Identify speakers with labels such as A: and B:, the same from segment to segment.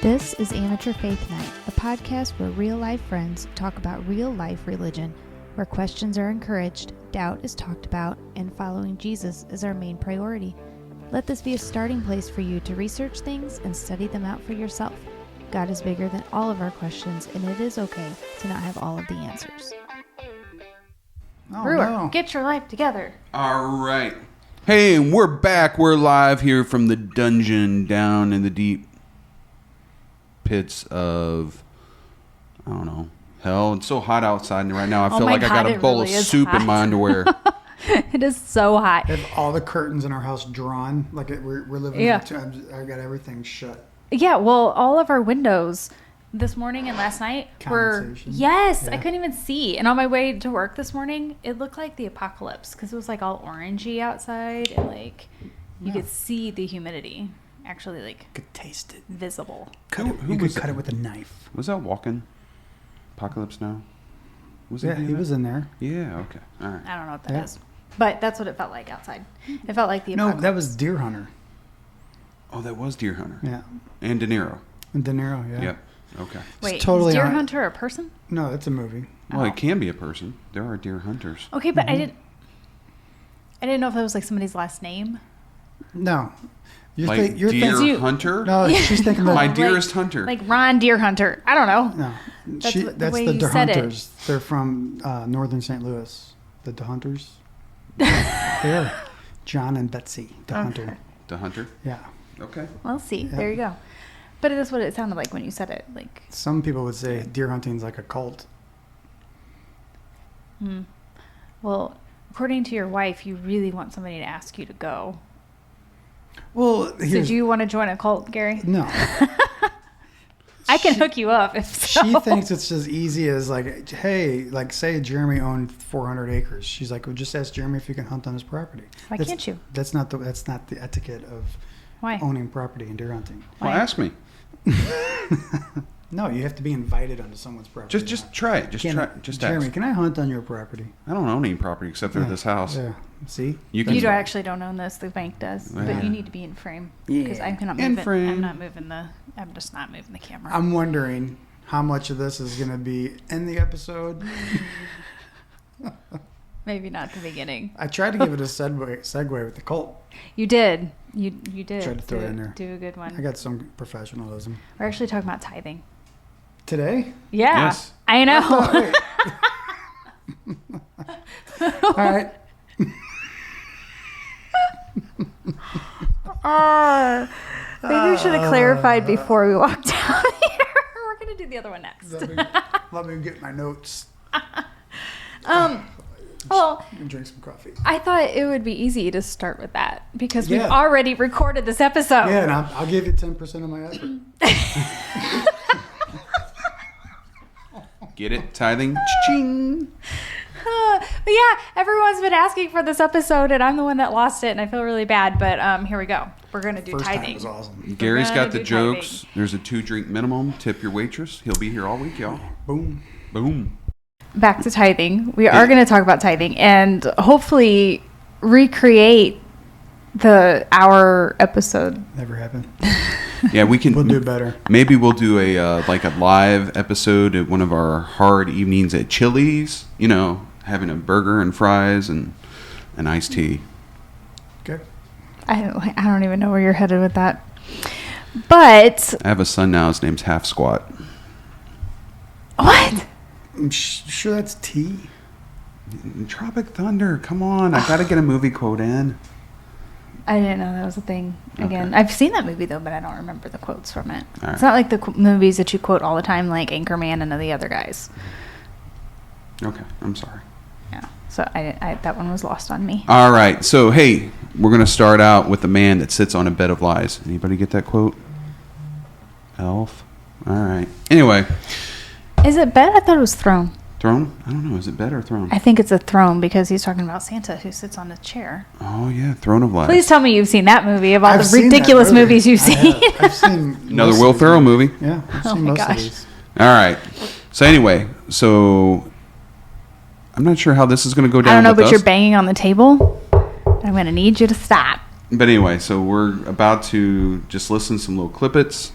A: This is Amateur Faith Night, a podcast where real-life friends talk about real-life religion, where questions are encouraged, doubt is talked about, and following Jesus is our main priority. Let this be a starting place for you to research things and study them out for yourself. God is bigger than all of our questions, and it is okay to not have all of the answers. Brewer, get your life together.
B: All right. Hey, we're back. We're live here from the dungeon down in the deep pits of, I don't know, hell. It's so hot outside right now. I feel like I got a bowl of soup in my underwear.
A: It is so hot.
C: I have all the curtains in our house drawn. Like we're living in I got everything shut.
A: Yeah, well, all of our windows this morning and last night were... Yes, yeah. I couldn't even see. And on my way to work this morning, it looked like the apocalypse because it was like all orangey outside and like you could see the humidity. Actually, like,
C: could taste it.
A: Visible.
C: You could cut it with a knife.
B: Was that Walken? Apocalypse Now?
C: Was it? He was in there.
B: Yeah. Okay. All right.
A: I don't know what that is, but that's what it felt like outside. It felt like the apocalypse.
C: No, that was Deer Hunter.
B: Oh, that was Deer Hunter.
C: Yeah.
B: And De Niro.
C: Yeah.
B: Yep. Okay.
A: Wait, totally is Deer Hunter a person?
C: No, it's a movie.
B: Well, it can be a person. There are deer hunters.
A: Okay, but I didn't know if that was like somebody's last name.
C: No.
B: You're Deer Hunter?
C: No, she's thinking
B: my dearest hunter.
A: Like Ron Deer Hunter. I don't know.
C: No. That's the De Hunters. They're from northern St. Louis. The De Hunters. They're John and Betsy De Hunter.
B: De Hunter?
C: Yeah.
B: Okay.
A: Well, see. Yeah. There you go. But it is what it sounded like when you said it. Like
C: some people would say deer hunting is like a cult.
A: Well, according to your wife, you really want somebody to ask you to go.
C: Well,
A: did you want to join a cult, Gary?
C: No.
A: I can hook you up if so.
C: She thinks it's as easy as like, hey, like say Jeremy owned 400 acres. She's like, well, just ask Jeremy if you can hunt on his property.
A: Why can't you?
C: That's not the etiquette of owning property and deer hunting.
B: Well, ask me.
C: No, you have to be invited onto someone's property.
B: Just try it. Just
C: Jeremy,
B: ask.
C: can I hunt on your property?
B: I don't own any property except for this house.
C: Yeah. See?
A: You actually don't own this. The bank does. Yeah. But you need to be in frame.
C: Yeah.
A: Because I cannot move it. I'm just not moving the camera.
C: I'm wondering how much of this is going to be in the episode.
A: Maybe not the beginning.
C: I tried to give it a segue with the cult.
A: You did. You did.
C: Tried to throw it in there.
A: Do a good one.
C: I got some professionalism.
A: We're actually talking about tithing.
C: Today?
A: Yeah.
B: Yes.
A: I know.
C: All right.
A: Maybe we should have clarified before we walked down here. We're going to do the other one next.
C: Let me get my notes.
A: Well,
C: drink some coffee.
A: I thought it would be easy to start with that because we've already recorded this episode.
C: Yeah, and I'll give you 10% of my effort.
B: Get it? Tithing? Ching.
A: But yeah, everyone's been asking for this episode, and I'm the one that lost it, and I feel really bad. But here we go. We're going to do
C: First
A: tithing.
C: Time was awesome.
B: Gary's got the jokes. Tithing. There's a 2-drink minimum. Tip your waitress. He'll be here all week, y'all.
C: Boom.
B: Boom.
A: Back to tithing. We are going to talk about tithing and hopefully recreate our episode.
C: Never happened.
B: Yeah, we'll
C: do better.
B: Maybe we'll do a live episode at one of our hard evenings at Chili's. You know, having a burger and fries and an iced tea.
C: Okay.
A: I don't even know where you're headed with that. But
B: I have a son now. His name's Half Squat.
A: What?
C: I'm sure that's tea.
B: Tropic Thunder. Come on. I got to get a movie quote in.
A: I didn't know that was a thing. Again, okay. I've seen that movie, though, but I don't remember the quotes from it.
B: Right.
A: It's not like the movies that you quote all the time, like Anchorman and the other guys.
B: Okay. I'm sorry.
A: Yeah. So I that one was lost on me.
B: All right. So, hey, we're going to start out with the man that sits on a bed of lies. Anybody get that quote? Elf? All right. Anyway.
A: Is it bed? I thought it was throne.
B: Throne? I don't know. Is it bed or throne?
A: I think it's a throne because he's talking about Santa who sits on a chair.
B: Oh, yeah. Throne of Lies.
A: Please tell me you've seen that movie of all the ridiculous movies you've seen.
C: I've seen
B: another Will Ferrell movie.
C: Yeah. I've seen most of these.
B: All right. So anyway, I'm not sure how this is going to go down.
A: I don't know, but you're banging on the table. I'm going to need you to stop.
B: But anyway, so we're about to just listen to some little clippets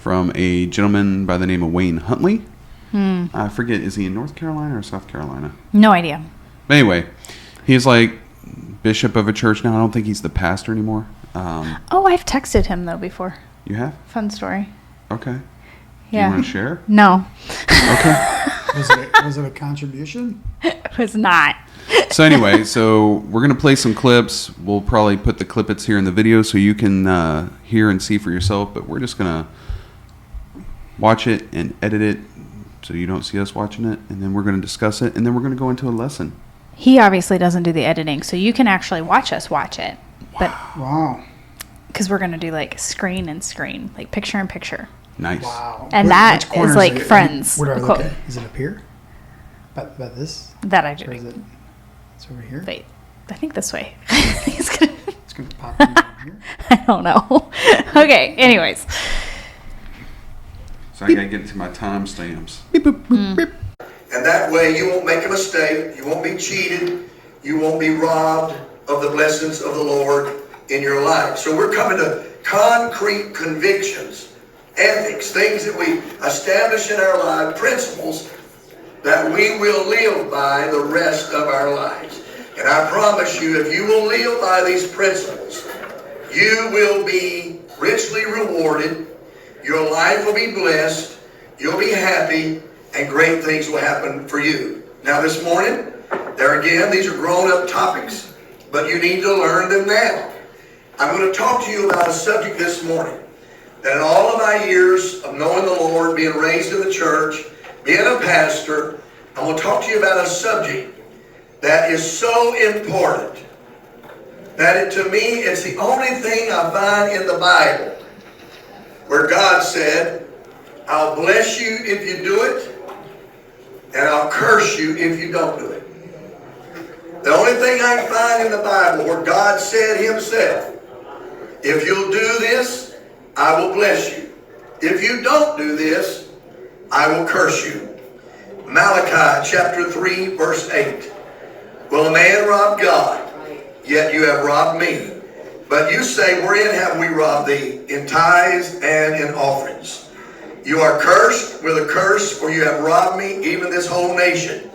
B: from a gentleman by the name of Wayne Huntley. I forget, is he in North Carolina or South Carolina?
A: No idea.
B: But anyway, he's like bishop of a church now. I don't think he's the pastor anymore.
A: I've texted him, though, before.
B: You have?
A: Fun story.
B: Okay.
A: Yeah.
B: You want to share?
A: No.
B: Okay.
C: Was it a contribution?
A: It was not.
B: So anyway, we're going to play some clips. We'll probably put the clippets here in the video so you can hear and see for yourself. But we're just going to watch it and edit it so you don't see us watching it. And then we're going to discuss it. And then we're going to go into a lesson.
A: He obviously doesn't do the editing, so you can actually watch us watch it. But
C: wow.
A: Because we're going to do like screen and screen, like picture in picture.
B: Nice.
C: Wow.
A: And that is like Friends.
C: Where do I look at? Is it up here? About this?
A: That I do.
C: Or is it? It's over here?
A: Wait. I think this way.
C: It's going to pop in down here?
A: I don't know. Okay, anyways.
B: So I got to get to my timestamps.
C: Beep, boop, boop, beep.
D: And that way you won't make a mistake, you won't be cheated, you won't be robbed of the blessings of the Lord in your life. So we're coming to concrete convictions, ethics, things that we establish in our life, principles that we will live by the rest of our lives. And I promise you, if you will live by these principles, you will be richly rewarded, your life will be blessed, you'll be happy, and great things will happen for you. Now this morning, there again, these are grown-up topics, but you need to learn them now. I'm going to talk to you about a subject this morning that in all of my years of knowing the Lord, being raised in the church, being a pastor, I'm going to talk to you about a subject that is so important that to me, it's the only thing I find in the Bible where God said, I'll bless you if you do it, and I'll curse you if you don't do it. The only thing I can find in the Bible where God said himself, if you'll do this, I will bless you. If you don't do this, I will curse you. Malachi chapter 3 verse 8. Will a man rob God? Yet you have robbed me. But you say, wherein have we robbed thee? In tithes and in offerings. You are cursed with a curse, for you have robbed me, even this whole nation.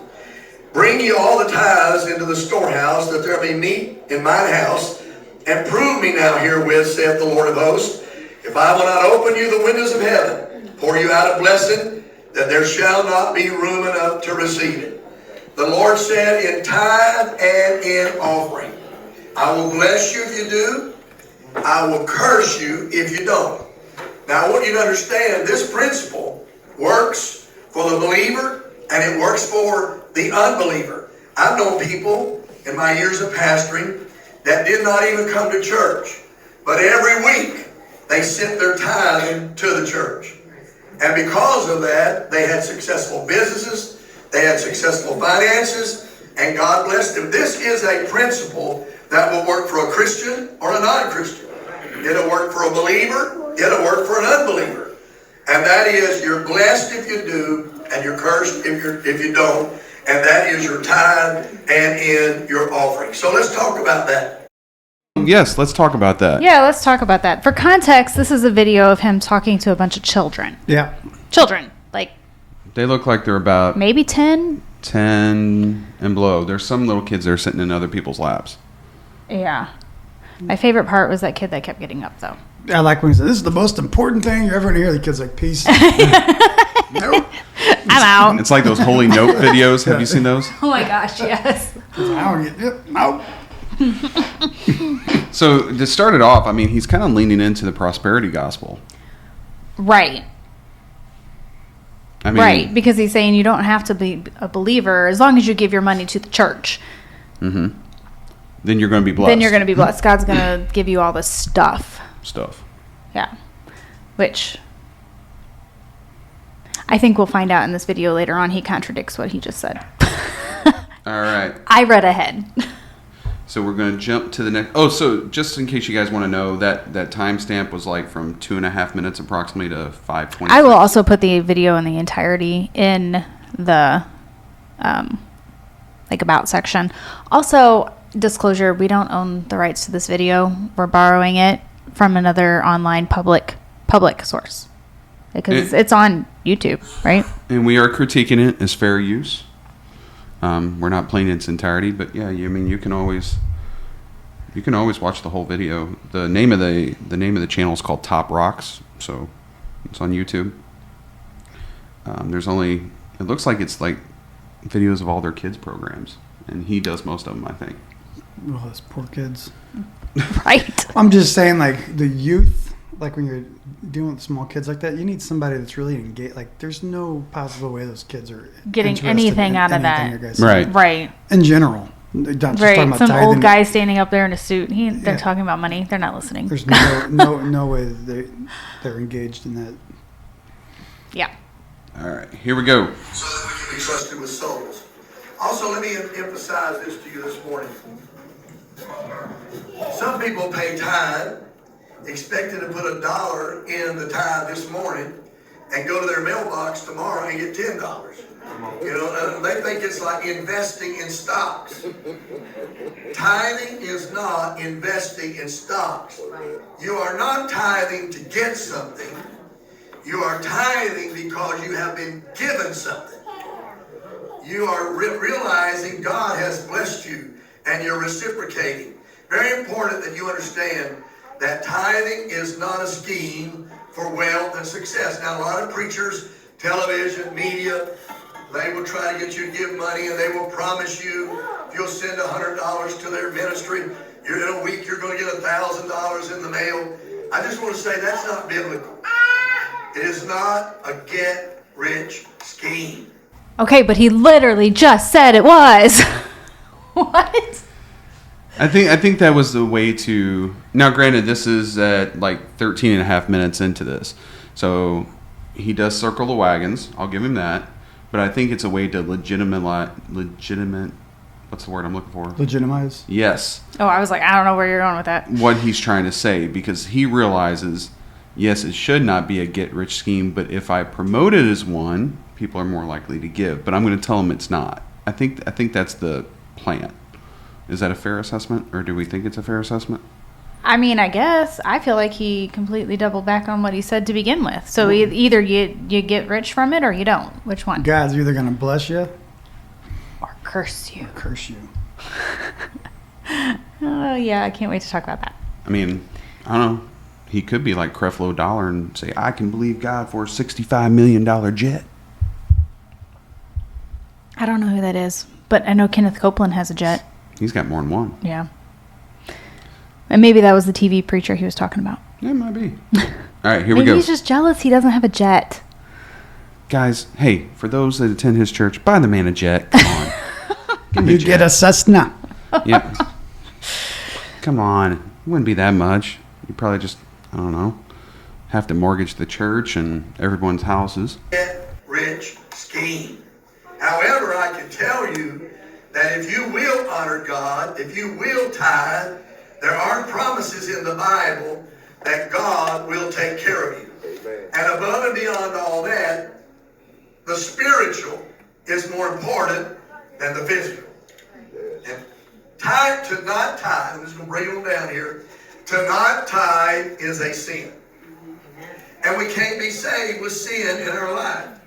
D: Bring ye all the tithes into the storehouse, that there be meat in mine house, and prove me now herewith, saith the Lord of hosts, if I will not open you the windows of heaven, pour you out a blessing, that there shall not be room enough to receive it. The Lord said, in tithe and in offering, I will bless you if you do, I will curse you if you don't. Now I want you to understand this principle works for the believer and it works for the unbeliever. I've known people in my years of pastoring that did not even come to church, but every week they sent their tithing to the church. And because of that, they had successful businesses, they had successful finances, and God blessed them. This is a principle that will work for a Christian or a non-Christian. It'll work for a believer, it'll work for an unbeliever. And that is, you're blessed if you do, and you're cursed if you don't. And that is your tithe and in your offering. So let's talk about that.
B: Yes, let's talk about that.
A: Yeah, let's talk about that. For context, this is a video of him talking to a bunch of children.
C: Yeah.
A: Children, like
B: They look like they're about
A: maybe 10.
B: 10 and below. There's some little kids that are sitting in other people's laps.
A: Yeah. My favorite part was that kid that kept getting up, though.
C: I like when he said, this is the most important thing you're ever going to hear. The kid's like, peace. Nope.
A: I'm out.
B: It's like those Holy Note videos. Have you seen those?
A: Oh my gosh, yes.
C: I don't get it. Nope.
B: So to start it off, I mean, he's kind of leaning into the prosperity gospel.
A: Right.
B: I mean,
A: Right, because he's saying you don't have to be a believer as long as you give your money to the church.
B: Mm-hmm. Then you're going to be blessed.
A: Then you're going to be blessed. God's going to give you all this stuff. Yeah. Which I think we'll find out in this video later on. He contradicts what he just said.
B: All right.
A: I read ahead.
B: So we're going to jump to the next. Oh, so just in case you guys want to know, that timestamp was like from 2.5 minutes approximately to 5:20.
A: I will also put the video in the entirety in the like about section. Also, disclosure, we don't own the rights to this video. We're borrowing it from another online public source. because it's on YouTube, right?
B: And we are critiquing it as fair use. We're not playing its entirety, but yeah, you can always watch the whole video. The name of the channel is called Top Rocks, so it's on YouTube. It looks like it's like videos of all their kids' programs, and he does most of them, I think.
C: Oh, those poor kids.
A: Right.
C: I'm just saying, like, the youth, like when you're dealing with small kids like that, you need somebody that's really engaged. Like, there's no possible way those kids are
A: getting anything out of that. Right.
C: In general.
A: Right. Some old guy standing up there in a suit. They're talking about money. They're not listening.
C: There's no way that they're engaged in that.
A: Yeah.
B: All right, here we go.
D: So that we can be trusted with souls. Also, let me emphasize this to you this morning. Some people pay tithe, expecting to put $1 in the tithe this morning, and go to their mailbox tomorrow and get $10. You know, they think it's like investing in stocks. Tithing is not investing in stocks. You are not tithing to get something. You are tithing because you have been given something. You are realizing God has blessed you and you're reciprocating. Very important that you understand that tithing is not a scheme for wealth and success. Now, a lot of preachers, television, media, they will try to get you to give money, and they will promise you if you'll send $100 to their ministry, in a week you're going to get $1,000 in the mail. I just want to say that's not biblical. It is not a get-rich scheme.
A: Okay, but he literally just said it was. What?
B: I think that was the way to... Now, granted, this is at like 13 and a half minutes into this. So he does circle the wagons. I'll give him that. But I think it's a way to legitimate... What's the word I'm looking for?
C: Legitimize?
B: Yes.
A: Oh, I was like, I don't know where you're going with that.
B: What he's trying to say. Because he realizes, yes, it should not be a get-rich scheme. But if I promote it as one, people are more likely to give. But I'm going to tell them it's not. I think that's the plan. Is that a fair assessment, or do we think it's a fair assessment?
A: I mean, I guess. I feel like he completely doubled back on what he said to begin with. So either you get rich from it or you don't. Which one?
C: God's either going to bless you
A: or curse you. Oh, yeah. I can't wait to talk about that.
B: I mean, I don't know. He could be like Creflo Dollar and say, I can believe God for a $65 million jet.
A: I don't know who that is, but I know Kenneth Copeland has a jet.
B: He's got more than one.
A: Yeah. And maybe that was the TV preacher he was talking about.
B: Yeah, it might be. All right, here we go.
A: Maybe he's just jealous he doesn't have a jet.
B: Guys, hey, for those that attend his church, buy the man a jet. Come on. Give me
C: you get a Cessna.
B: Yeah. Come on. It wouldn't be that much. You probably just, I don't know, have to mortgage the church and everyone's houses.
D: Get rich scheme. However, I can tell you that if you will honor God, if you will tithe, there are promises in the Bible that God will take care of you. Amen. And above and beyond all that, the spiritual is more important than the physical. And to not tithe, I'm just going to bring it on down here, to not tithe is a sin. And we can't be saved with sin in our life.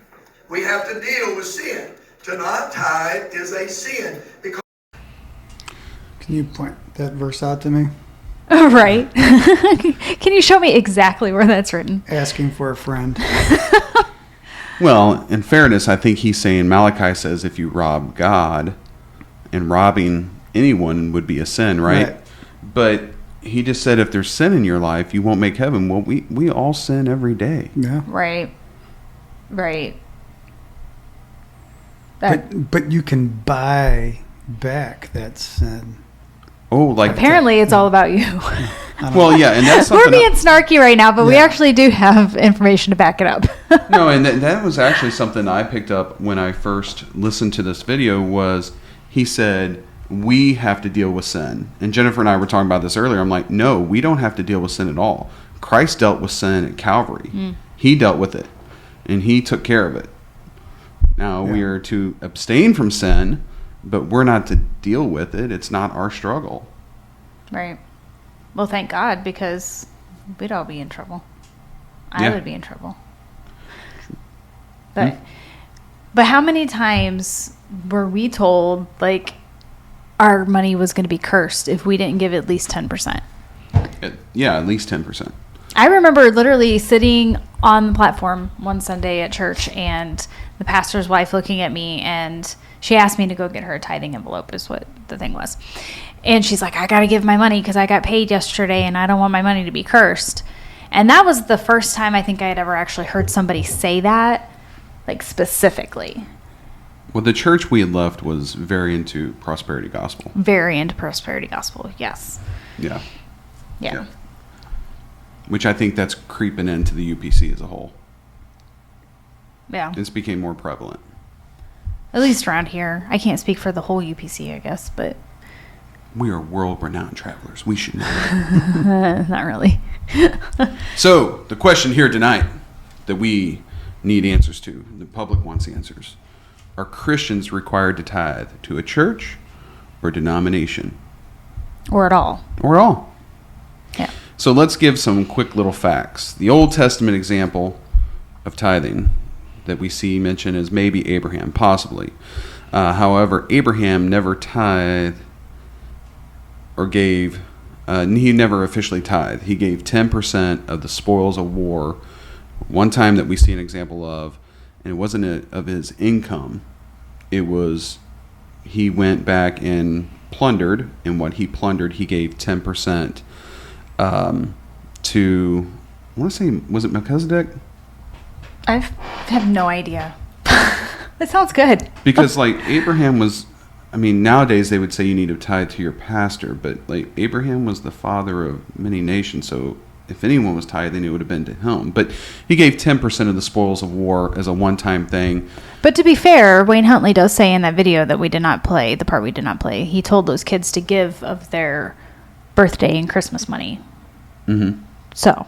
D: We have to deal with sin. To not tithe is a sin.
C: Can you point that verse out to me?
A: Right. Can you show me exactly where that's written?
C: Asking for a friend.
B: Well, in fairness, I think he's saying, Malachi says if you rob God, and robbing anyone would be a sin, right? But he just said if there's sin in your life, you won't make heaven. Well, we all sin every day.
C: Yeah.
A: Right.
C: But you can buy back that sin.
B: Oh, like
A: apparently it's all about you.
B: Well, yeah, and that's something
A: we're being snarky right now, but we actually do have information to back it up.
B: No, and that was actually something I picked up when I first listened to this video. Was he said we have to deal with sin, and Jennifer and I were talking about this earlier. I'm like, no, we don't have to deal with sin at all. Christ dealt with sin at Calvary. He dealt with it, and he took care of it. Now we are to abstain from sin, but we're not to deal with it. It's not our struggle.
A: Right. Well, thank God, because we'd all be in trouble. I would be in trouble. But how many times were we told, like, our money was going to be cursed if we didn't give at least 10%?
B: Yeah, at least 10%.
A: I remember literally sitting on the platform one Sunday at church, and the pastor's wife looking at me, and she asked me to go get her a tithing envelope, is what the thing was. And she's like, I got to give my money because I got paid yesterday, and I don't want my money to be cursed. And that was the first time I think I had ever actually heard somebody say that, like, specifically.
B: Well, the church we had left was very into prosperity gospel.
A: Very into prosperity gospel, yes.
B: Yeah.
A: Yeah.
B: Which I think that's creeping into the UPC as a whole.
A: Yeah.
B: It's became more prevalent.
A: At least around here. I can't speak for the whole UPC, I guess, but...
B: We are world-renowned travelers. We should know.
A: Not really.
B: So, the question here tonight that we need answers to, the public wants answers. Are Christians required to tithe to a church or denomination?
A: Or at all.
B: Or at all.
A: Yeah.
B: So let's give some quick little facts. The Old Testament example of tithing that we see mentioned is maybe Abraham, possibly. However, Abraham never tithed or gave, he never officially tithed. He gave 10% of the spoils of war. One time that we see an example of, and it wasn't of his income, it was he went back and plundered, and what he plundered, he gave 10% to, I want to say, was it Melchizedek?
A: I have no idea. That sounds good.
B: Because, like, Abraham was, I mean, nowadays they would say you need to tithe to your pastor, but, like, Abraham was the father of many nations, so if anyone was tithing, it would have been to him. But he gave 10% of the spoils of war as a one-time thing.
A: But to be fair, Wayne Huntley does say in that video that we did not play, the part we did not play, he told those kids to give of their birthday and Christmas money. Mm-hmm. So,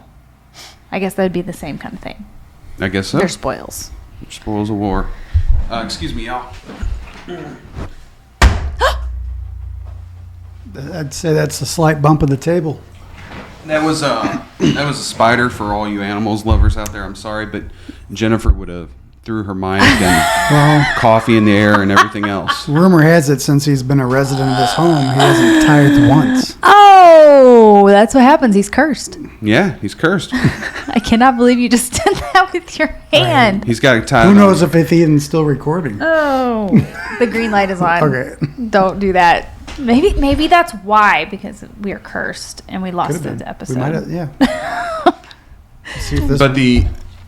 A: I guess that would be the same kind of thing.
B: I guess so.
A: Their spoils.
B: Spoils of war. Excuse me, y'all.
C: I'd say that's a slight bump of the table.
B: That was a spider for all you animals lovers out there. I'm sorry, but Jennifer would have threw her mic and coffee in the air and everything else.
C: Rumor has it, since he's been a resident of this home, he hasn't tithed once.
A: Oh, that's what happens. He's cursed.
B: Yeah, he's cursed.
A: I cannot believe you just did that with your hand.
B: Right. He's got a tithe.
C: Who knows if Ethan's still recording?
A: Oh, the green light is on.
C: Okay.
A: Don't do that. Maybe that's why, because we are cursed and we lost the episode.
C: We might have, yeah. See if this
B: but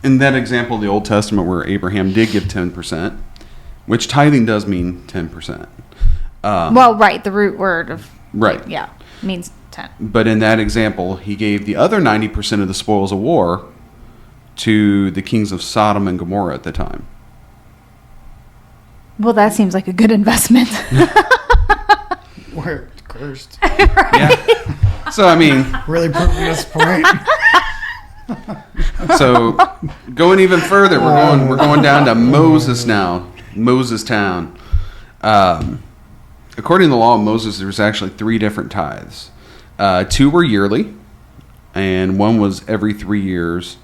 B: in that example, the Old Testament where Abraham did give 10%, which tithing does mean 10%.
A: Well, right, the root word of
B: right,
A: means 10.
B: But in that example, he gave the other 90% of the spoils of war to the kings of Sodom and Gomorrah at the time.
C: Well,
A: that seems like a good investment.
C: We're cursed.
A: Right.
B: Yeah. So, I mean,
C: really proving this point.
B: So, going even further, we're going down to Moses now. Moses town. According to the law of Moses, there's actually 3 different tithes. 2 were yearly, and 1 was every 3 years,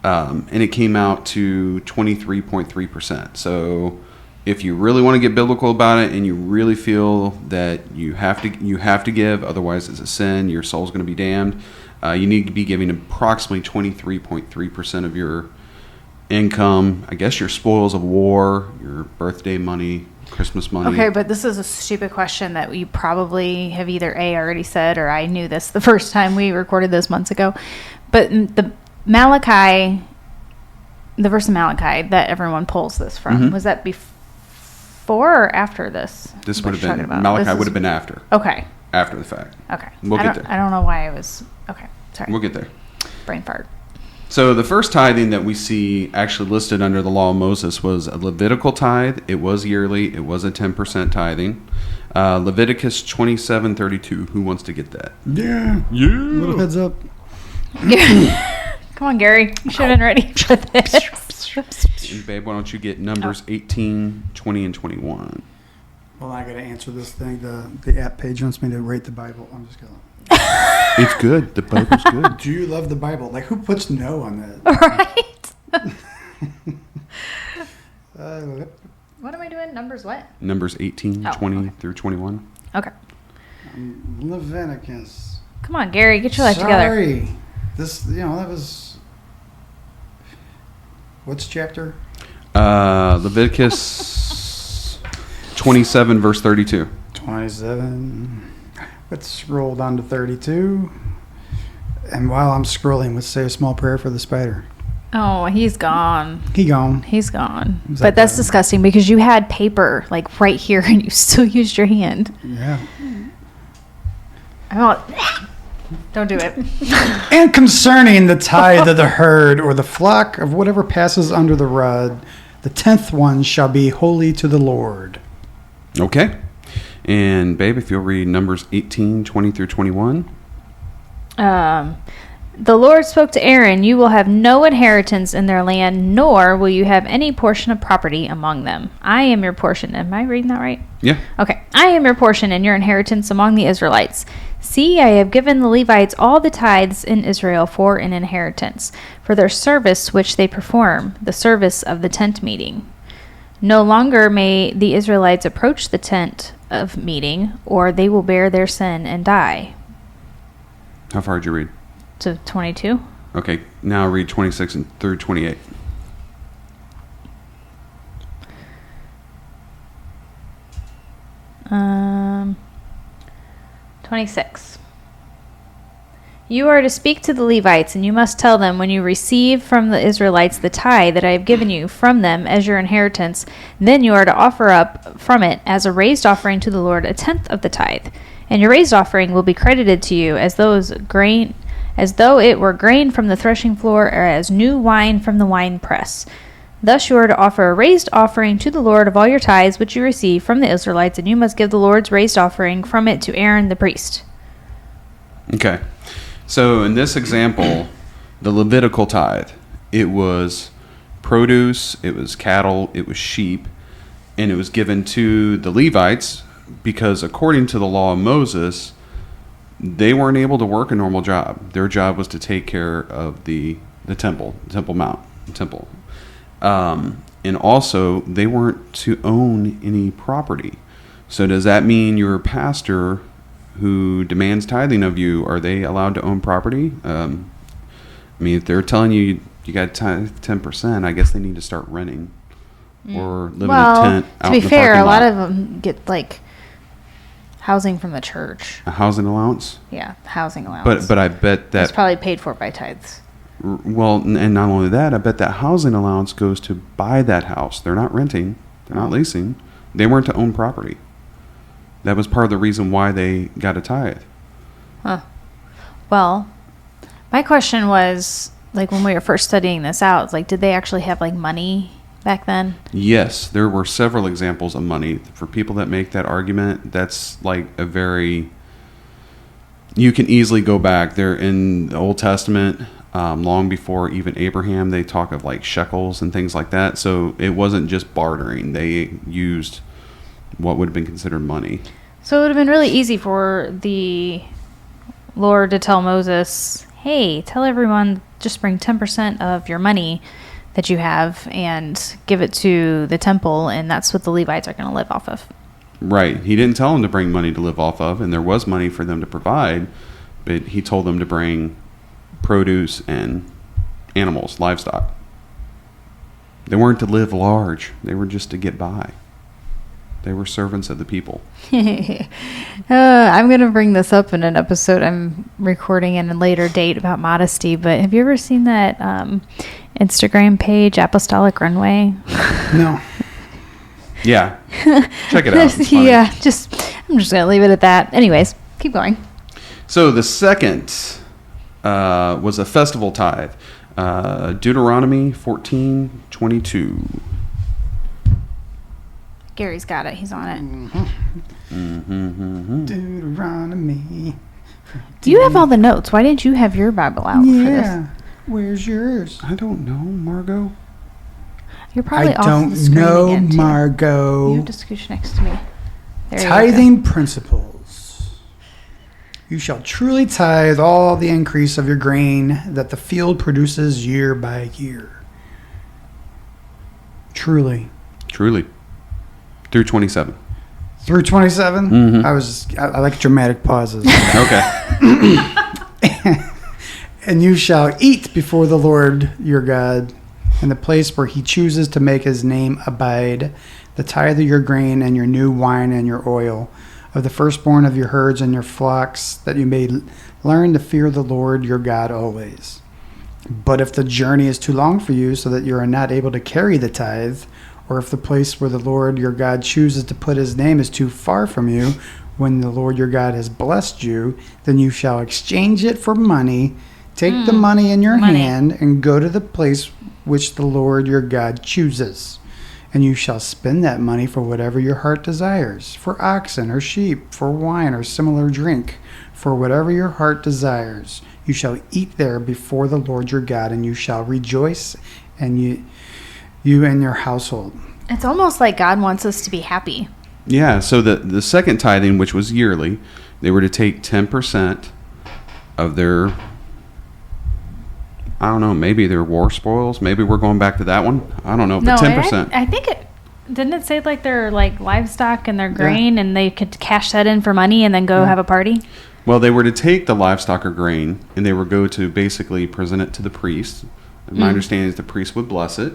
B: and it came out to 23.3%. So, if you really want to get biblical about it, and you really feel that you have to give, otherwise it's a sin, your soul's going to be damned, you need to be giving approximately 23.3% of your income. I guess your spoils of war, your birthday money, Christmas money.
A: Okay, but this is a stupid question that you probably have either A, already said, or I knew this the first time we recorded this months ago. But the Malachi, the verse in Malachi that everyone pulls this from, was that before or after this?
B: This would have been, Malachi would have been after.
A: Okay.
B: After the fact.
A: Okay.
B: We'll get there.
A: I don't know why I was, okay, sorry.
B: We'll get there.
A: Brain fart.
B: So the first tithing that we see actually listed under the law of Moses was a Levitical tithe. It was yearly. It was a 10% tithing. Leviticus 27:32. Who wants to get that?
C: Yeah. Little heads up.
A: Come on, Gary. You should have been ready for this.
B: And babe, why don't you get Numbers 18, 20, and 21?
C: Well, I got to answer this thing. The app page wants me to rate the Bible. I'm just going to.
B: It's good. The Bible's good.
C: Do you love the Bible? Like, who puts no on that?
A: Right. doing? Numbers what?
B: Numbers 18, 20 through 21.
A: Okay.
C: Leviticus.
A: Come on, Gary, get your life together.
C: Sorry. This, that was... What's chapter?
B: Leviticus 27, verse 32.
C: 27. Let's scroll down to 32. And while I'm scrolling, let's say a small prayer for the spider.
A: Oh, he's gone.
C: He's gone.
A: But that's disgusting because you had paper like right here and you still used your hand.
C: Yeah.
A: Don't do it.
C: And concerning the tithe of the herd or the flock of whatever passes under the rod, the 10th one shall be holy to the Lord.
B: Okay. And, babe, if you'll read Numbers 18, 20 through 21.
A: The Lord spoke to Aaron, "You will have no inheritance in their land, nor will you have any portion of property among them. I am your portion." Am I reading that right?
B: Yeah.
A: Okay. "I am your portion and your inheritance among the Israelites. See, I have given the Levites all the tithes in Israel for an inheritance, for their service which they perform, the service of the tent meeting. No longer may the Israelites approach the tent of meeting, or they will bear their sin and die."
B: How far did you read?
A: To 22.
B: Okay, now read 26 through 28.
A: Um, 26. "You are to speak to the Levites, and you must tell them, when you receive from the Israelites the tithe that I have given you from them as your inheritance, then you are to offer up from it as a raised offering to the Lord 1/10 of the tithe. And your raised offering will be credited to you as though it were grain from the threshing floor, or as new wine from the wine press. Thus you are to offer a raised offering to the Lord of all your tithes which you receive from the Israelites, and you must give the Lord's raised offering from it to Aaron the priest."
B: Okay. So in this example, the Levitical tithe, it was produce, it was cattle, it was sheep, and it was given to the Levites because according to the law of Moses, they weren't able to work a normal job. Their job was to take care of the temple, Temple Mount, the temple. And also, they weren't to own any property. So does that mean your pastor who demands tithing of you, are they allowed to own property? I mean, if they're telling you got to tithe 10%, I guess they need to start renting or live in a tent out in the parking lot. To be fair,
A: a lot of them get like housing from the church.
B: A housing allowance?
A: Yeah, housing allowance.
B: But I bet that...
A: It's probably paid for by tithes.
B: Well, and not only that, I bet that housing allowance goes to buy that house. They're not renting. They're not leasing. They weren't to own property. That was part of the reason why they got a tithe.
A: Huh. Well, my question was, like, when we were first studying this out, it's like, did they actually have, like, money back then?
B: Yes, there were several examples of money. For people that make that argument, that's like a very... You can easily go back there in the Old Testament, long before even Abraham, they talk of like shekels and things like that. So it wasn't just bartering. They used what would have been considered money.
A: So it would have been really easy for the Lord to tell Moses, "Hey, tell everyone just bring 10% of your money that you have and give it to the temple, and that's what the Levites are going to live off of."
B: Right. He didn't tell them to bring money to live off of, and there was money for them to provide, but he told them to bring produce and animals, livestock. They weren't to live large. They were just to get by. They were servants of the people. I'm going to bring this up in an episode I'm recording in a later date about modesty, but have you ever seen that Instagram page, Apostolic Runway?
C: No.
B: Yeah. Check it out.
A: Yeah, I'm just going to leave it at that. Anyways, keep going.
B: So the second was a festival tithe. Deuteronomy 14:22.
A: Gary's got it. He's on it.
C: Deuteronomy.
A: You have all the notes. Why didn't you have your Bible out for this?
C: Yeah. Where's yours?
B: I don't know, Margot.
A: You're probably off the screen
C: I don't know,
A: again, too.
C: Margot.
A: You have to scooch next to me. There
C: Tithing principles. You shall truly tithe all the increase of your grain that the field produces year by year. Truly.
B: Truly. Through 27.
C: Through 27?
B: Mm-hmm.
C: I like dramatic pauses.
B: Okay.
C: And you shall eat before the Lord your God in the place where he chooses to make his name abide, the tithe of your grain and your new wine and your oil, of the firstborn of your herds and your flocks, that you may learn to fear the Lord your God always. But if the journey is too long for you, so that you are not able to carry the tithe, or if the place where the Lord your God chooses to put his name is too far from you, when the Lord your God has blessed you, then you shall exchange it for money. Take the money in your hand and go to the place which the Lord your God chooses. And you shall spend that money for whatever your heart desires, for oxen or sheep, for wine or similar drink, for whatever your heart desires. You shall eat there before the Lord your God, and you shall rejoice, and you and your household.
A: It's almost like God wants us to be happy.
B: Yeah, so the second tithing, which was yearly, they were to take 10% of their, I don't know, maybe their war spoils. Maybe we're going back to that one. I don't know, but 10%.
E: I think didn't it say like their like livestock and their grain, and they could cash that in for money and then go have a party?
B: Well, they were to take the livestock or grain, and they were go to basically present it to the priest. My understanding is the priest would bless it,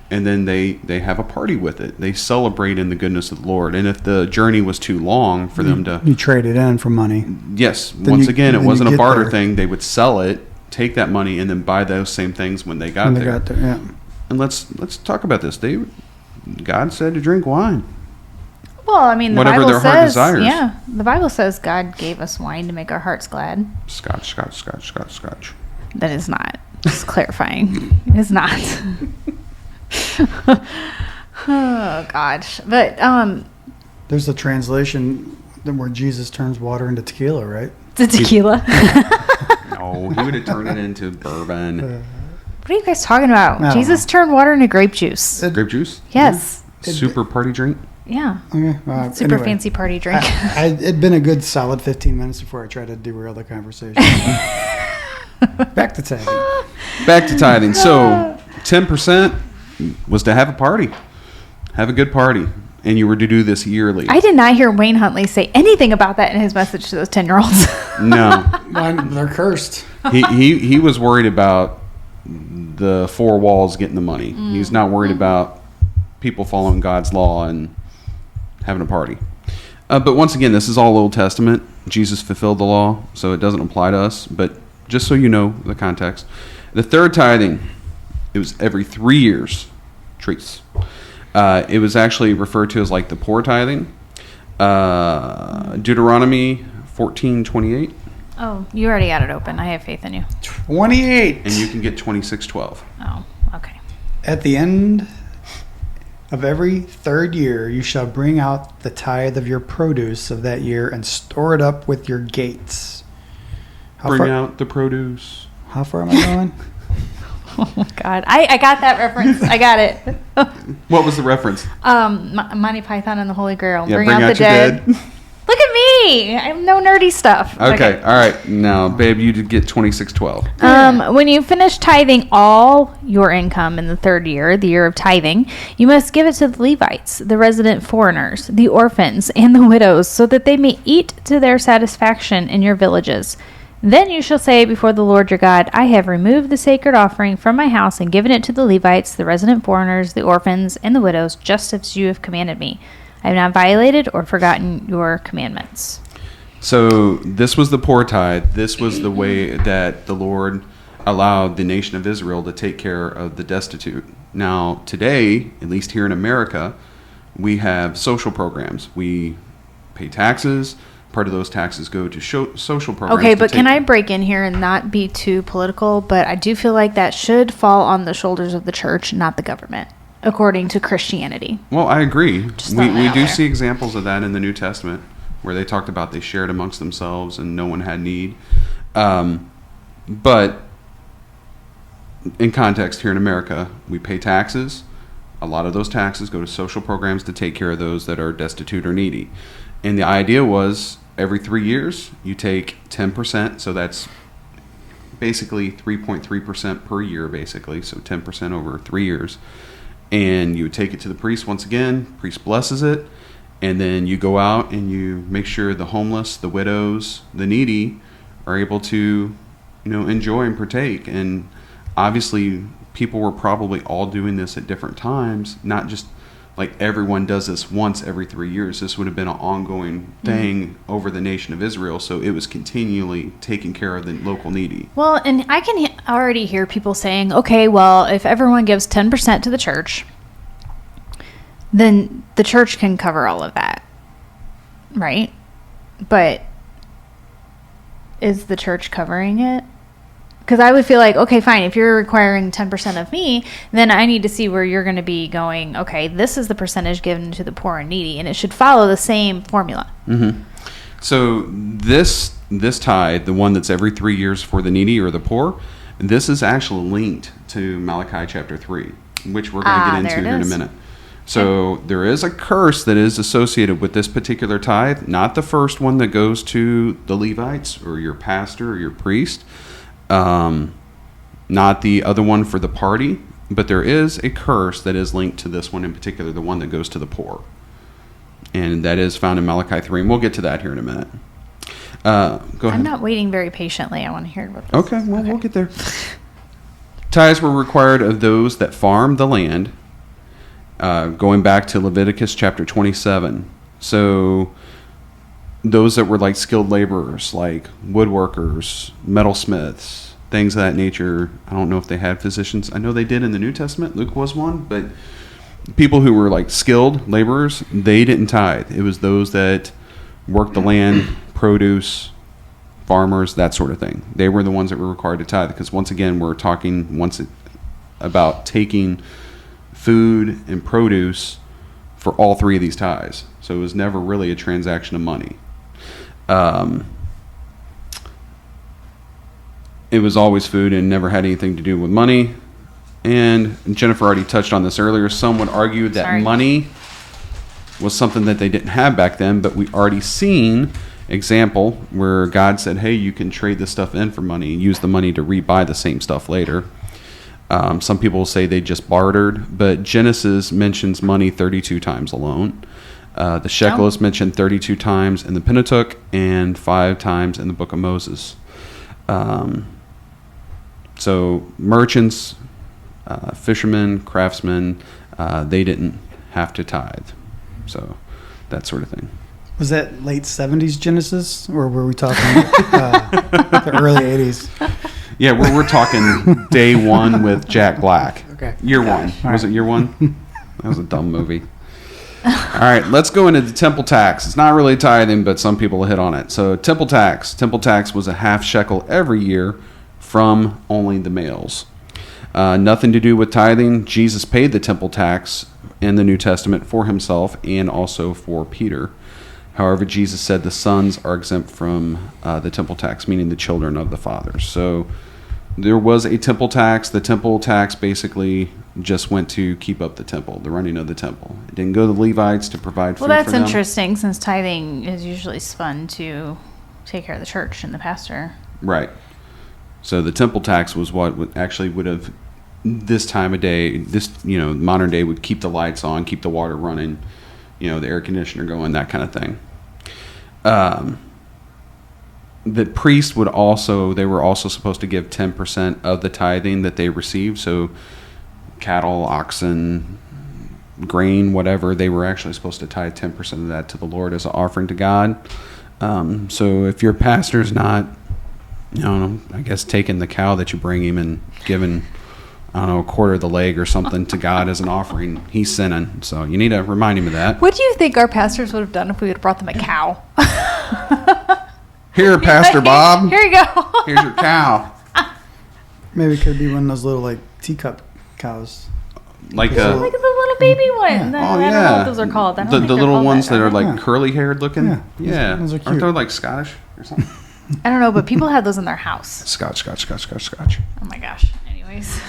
B: and then they have a party with it. They celebrate in the goodness of the Lord. And if the journey was too long for them to...
C: You trade it in for money.
B: Yes. Once again, it wasn't a barter thing. They would sell it, take that money, and then buy those same things when they got there.
C: Yeah.
B: And let's talk about this. God said to drink wine.
A: Well, I mean, the
B: whatever
A: Bible
B: their
A: says,
B: heart desires.
A: yeah, the Bible says God gave us wine to make our hearts glad.
B: Scotch.
A: That is not. Just clarifying. It's not. Oh, gosh. But,
C: there's a translation where Jesus turns water into tequila, right?
A: the tequila.
B: No, he would have turned it into bourbon.
A: What are you guys talking about?
C: I don't
A: Jesus turned water into grape juice.
B: Grape juice?
A: Yes.
B: Super party drink?
A: Yeah.
C: Okay.
A: Super
C: Anyway,
A: fancy party drink.
C: It'd been a good solid 15 minutes before I tried to derail the conversation. Back to tithing.
B: So 10% was to have a party. Have a good party. And you were to do this yearly.
A: I did not hear Wayne Huntley say anything about that in his message to those 10-year-olds.
B: No.
C: They're cursed.
B: He was worried about the four walls getting the money. He's not worried about people following God's law and having a party. But once again, this is all Old Testament. Jesus fulfilled the law, so it doesn't apply to us. But just so you know the context. The third tithing, it was every 3 years. Trees. It was actually referred to as like the poor tithing. Deuteronomy 14:28.
A: Oh, you already got it open. I have faith in you.
C: 28.
B: And you can get 26:12.
A: Oh, okay.
C: At the end of every third year, you shall bring out the tithe of your produce of that year and store it up with your gates.
B: Bring out the produce.
C: How far am I going?
A: Oh, God. I got that reference. I got it.
B: What was the reference?
A: Monty Python and the Holy Grail.
B: Yeah,
A: bring out the
B: your
A: dead. Look at me. I have no nerdy stuff.
B: Okay. All right. Now, babe, you did get 26:12.
A: When you finish tithing all your income in the third year, the year of tithing, you must give it to the Levites, the resident foreigners, the orphans, and the widows, so that they may eat to their satisfaction in your villages. Then you shall say before the Lord your God, I have removed the sacred offering from my house and given it to the Levites, the resident foreigners, the orphans, and the widows, just as you have commanded me. I have not violated or forgotten your commandments.
B: So this was the poor tithe. This was the way that the Lord allowed the nation of Israel to take care of the destitute. Now, today, at least here in America, we have social programs. We pay taxes. Part of those taxes go to social programs.
A: Okay, but can I break in here and not be too political? But I do feel like that should fall on the shoulders of the church, not the government, according to Christianity.
B: Well, I agree. We do
A: there.
B: see examples of that in the New Testament, where they talked about they shared amongst themselves and no one had need. But in context here in America, we pay taxes. A lot of those taxes go to social programs to take care of those that are destitute or needy. And the idea was every 3 years, you take 10%. So that's basically 3.3% per year, basically. So 10% over 3 years. And you would take it to the priest once again. Priest blesses it. And then you go out and you make sure the homeless, the widows, the needy are able to, enjoy and partake. And obviously, people were probably all doing this at different times, not just like everyone does this once every 3 years. This would have been an ongoing thing over the nation of Israel. So it was continually taking care of the local needy.
E: Well, and I can already hear people saying, okay, well, if everyone gives 10% to the church, then the church can cover all of that, right? But is the church covering it? Because I would feel like, okay, fine, if you're requiring 10% of me, then I need to see where you're going to be going, okay, this is the percentage given to the poor and needy, and it should follow the same formula.
B: Mm-hmm. So this tithe, the one that's every 3 years for the needy or the poor, this is actually linked to Malachi chapter 3, which we're going to get into here in a minute. So there is a curse that is associated with this particular tithe, not the first one that goes to the Levites or your pastor or your priest, not the other one for the party, but there is a curse that is linked to this one in particular, the one that goes to the poor. And that is found in Malachi 3, and we'll get to that here in a minute. Go ahead.
E: I'm not waiting very patiently. I want to hear what this
B: Okay,
E: is.
B: well, we'll get there. Tithes were required of those that farm the land, going back to Leviticus chapter 27. So those that were like skilled laborers, like woodworkers, metalsmiths, things of that nature. I don't know if they had physicians. I know they did in the New Testament. Luke was one, but people who were like skilled laborers, they didn't tithe. It was those that worked the land, produce, farmers, that sort of thing. They were the ones that were required to tithe, because once again, we're talking about taking food and produce for all three of these tithes. So it was never really a transaction of money. It was always food and never had anything to do with money. And Jennifer already touched on this earlier. Some would argue that money was something that they didn't have back then, but we already seen example where God said, hey, you can trade this stuff in for money and use the money to rebuy the same stuff later. Some people say they just bartered, but Genesis mentions money 32 times alone. The shekel is mentioned 32 times in the Pentateuch and 5 times in the book of Moses. So merchants, fishermen, craftsmen, they didn't have to tithe. So that sort of thing.
C: Was that late 70s Genesis, or were we talking the early 80s?
B: Yeah, we're talking day one with Jack Black.
C: Okay.
B: Year one. Was it year one? That was a dumb movie. All right, let's go into the temple tax. It's not really tithing, but some people hit on it. So temple tax. Temple tax was a half shekel every year from only the males. Nothing to do with tithing. Jesus paid the temple tax in the New Testament for himself and also for Peter. However, Jesus said the sons are exempt from the temple tax, meaning the children of the fathers. So there was a temple tax. The temple tax basically just went to keep up the temple, the running of the temple. It didn't go to the Levites to provide food for them.
E: Well, that's interesting, since tithing is usually spun to take care of the church and the pastor.
B: Right. So the temple tax was what would have, this time of day, modern day, would keep the lights on, keep the water running, the air conditioner going, that kind of thing. The priest they were also supposed to give 10% of the tithing that they received. So cattle, oxen, grain, whatever, they were actually supposed to tithe 10% of that to the Lord as an offering to God. So if your pastor's not, I guess taking the cow that you bring him and giving, a quarter of the leg or something to God as an offering, he's sinning. So you need to remind him of that.
E: What do you think our pastors would have done if we would have brought them a cow?
B: Here, Pastor Bob.
E: Here you go.
B: Here's your cow.
C: Maybe it could be one of those little teacup cows.
B: Like
E: Like the little baby one.
C: Yeah.
E: I don't know what those are called. I don't
B: The
E: think they're
B: little
E: called
B: ones that are
E: are they?
B: like curly haired looking.
C: Yeah. Those are cute.
B: Aren't they like Scottish or something?
E: I don't know, but people have those in their house.
B: Scotch.
E: Oh my gosh. Anyways.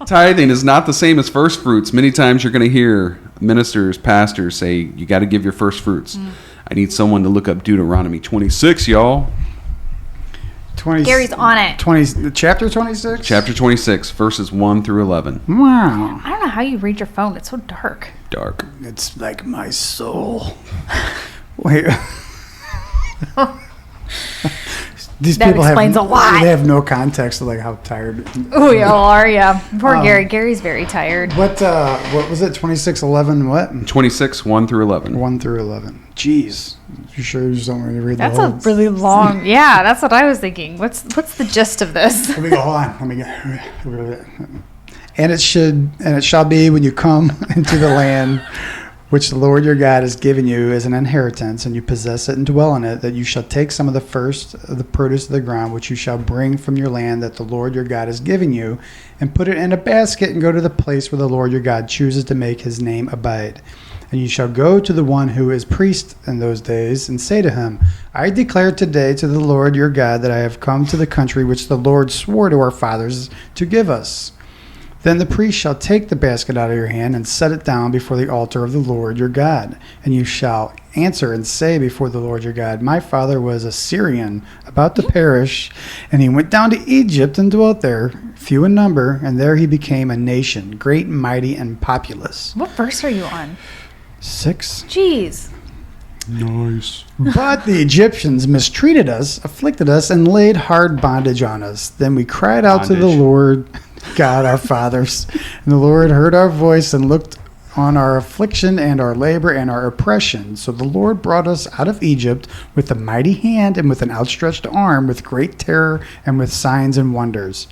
B: Tithing is not the same as first fruits. Many times you're going to hear ministers, pastors say, you got to give your first fruits. I need someone to look up Deuteronomy 26, y'all.
E: Gary's on it.
C: Chapter 26?
B: Chapter 26, verses 1 through 11.
C: Wow.
E: I don't know how you read your phone. It's so dark.
B: Dark.
C: It's like my soul. Wait. These
E: That
C: people
E: explains a lot.
C: They have no context of like how tired.
E: Oh, y'all are, yeah. Poor Gary. Gary's very tired.
C: What was it? 26:11. What?
B: 26, 1 through 11.
C: 1 through 11. Jeez. You sure you just don't want me to read
E: That's
C: the
E: a
C: whole?
E: really long. Yeah, that's what I was thinking. What's the gist of this?
C: Let me go. Hold on. Let me go. And it shall be when you come into the land which the Lord your God has given you as an inheritance, and you possess it and dwell in it, that you shall take some of the first of the produce of the ground, which you shall bring from your land that the Lord your God has given you, and put it in a basket, and go to the place where the Lord your God chooses to make his name abide. And you shall go to the one who is priest in those days, and say to him, I declare today to the Lord your God that I have come to the country which the Lord swore to our fathers to give us. Then the priest shall take the basket out of your hand and set it down before the altar of the Lord your God. And you shall answer and say before the Lord your God, my father was a Syrian, about to perish, and he went down to Egypt and dwelt there, few in number, and there he became a nation, great, mighty, and populous.
E: What verse are you on?
C: 6.
E: Jeez.
B: Nice.
C: But the Egyptians mistreated us, afflicted us, and laid hard bondage on us. Then we cried out to the
B: Bondage.
C: Lord God our fathers, and the Lord heard our voice and looked on our affliction and our labor and our oppression. So the Lord brought us out of Egypt with a mighty hand and with an outstretched arm, with great terror and with signs and wonders.